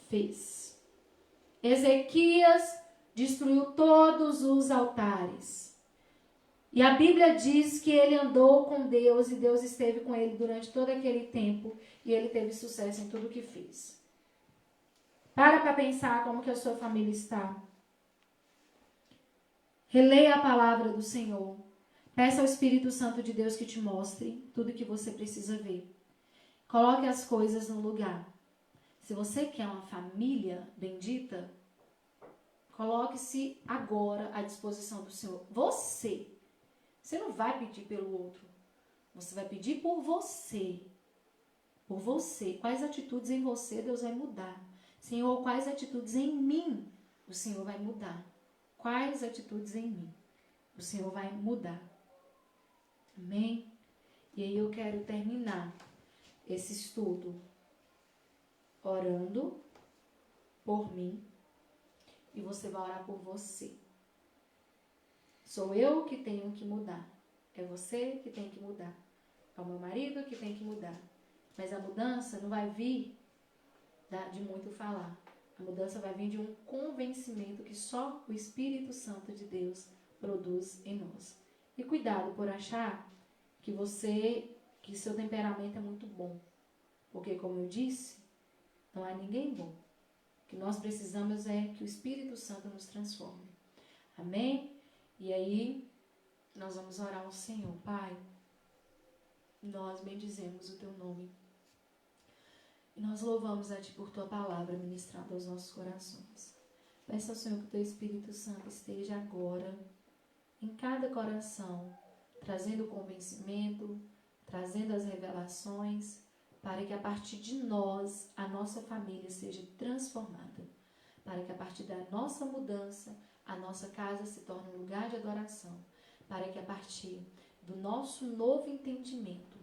fez. Ezequias destruiu todos os altares. E a Bíblia diz que ele andou com Deus e Deus esteve com ele durante todo aquele tempo e ele teve sucesso em tudo o que fez. Para pensar como que a sua família está. Releia a palavra do Senhor. Peça ao Espírito Santo de Deus que te mostre tudo que você precisa ver. Coloque as coisas no lugar. Se você quer uma família bendita, coloque-se agora à disposição do Senhor. Você não vai pedir pelo outro. Você vai pedir por você. Por você. Quais atitudes em você Deus vai mudar? Senhor, quais atitudes em mim o Senhor vai mudar? Quais atitudes em mim o Senhor vai mudar? Amém? E aí eu quero terminar esse estudo orando por mim e você vai orar por você. Sou eu que tenho que mudar. É você que tem que mudar. É o meu marido que tem que mudar. Mas a mudança não vai vir de muito falar. A mudança vai vir de um convencimento que só o Espírito Santo de Deus produz em nós. E cuidado por achar que seu temperamento é muito bom. Porque, como eu disse, não há ninguém bom. O que nós precisamos é que o Espírito Santo nos transforme. Amém? E aí, nós vamos orar ao Senhor. Pai, nós bendizemos o Teu nome. E nós louvamos a Ti por Tua palavra ministrada aos nossos corações. Peço ao Senhor que o Teu Espírito Santo esteja agora em cada coração, trazendo convencimento, trazendo as revelações, para que a partir de nós, a nossa família seja transformada. Para que a partir da nossa mudança, a nossa casa se torne um lugar de adoração. Para que a partir do nosso novo entendimento,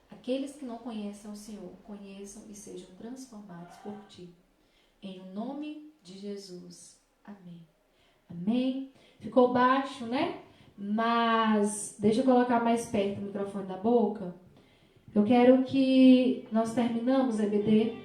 aqueles que não conhecem o Senhor, conheçam e sejam transformados por Ti. Em nome de Jesus. Amém. Amém. Ficou baixo, né? Mas, deixa eu colocar mais perto o microfone da boca. Eu quero que nós terminamos, EBD.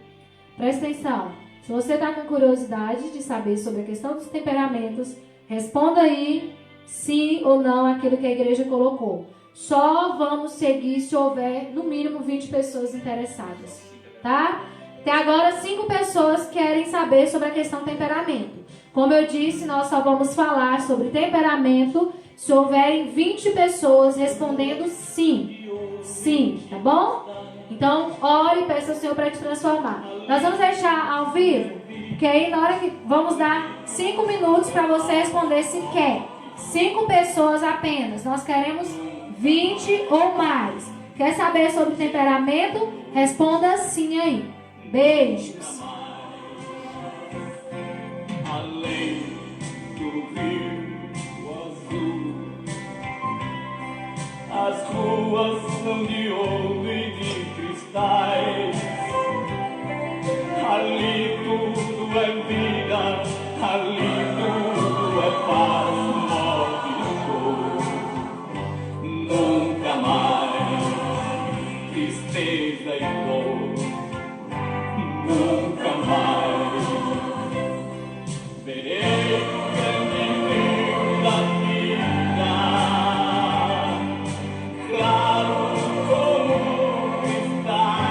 Presta atenção. Se você está com curiosidade de saber sobre a questão dos temperamentos, responda aí sim ou não aquilo que a igreja colocou. Só vamos seguir se houver no mínimo 20 pessoas interessadas, tá? Até agora 5 pessoas querem saber sobre a questão temperamento. Como eu disse, nós só vamos falar sobre temperamento se houverem 20 pessoas respondendo sim. Sim, tá bom? Então, ore e peça ao Senhor para te transformar. Nós vamos deixar ao vivo, porque aí na hora que vamos dar 5 minutos para você responder se quer. 5 pessoas apenas. Nós queremos 20 ou mais. Quer saber sobre temperamento? Responda sim aí. Beijos. Além do rio azul, as ruas são de ouro e de cristais. Ali tudo é vida, ali tudo é paz, morte e dor. Nunca mais tristeza e dor. Nunca mais verei o grande rio da vida, claro como cristal.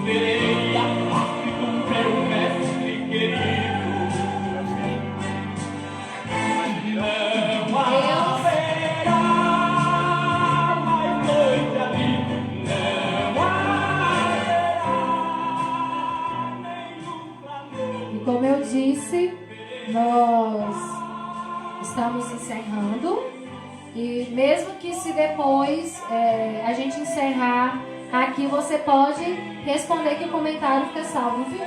Verei a face do meu mestre querido. Não haverá mais noite ali. E como eu disse, nós estamos encerrando. E mesmo que se depois a gente encerrar aqui, você pode responder que o comentário fica salvo, não fica?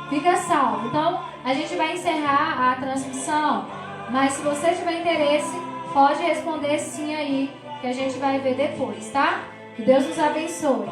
Fica salvo. Então, a gente vai encerrar a transmissão, mas se você tiver interesse, pode responder sim aí, que a gente vai ver depois, tá? Que Deus nos abençoe.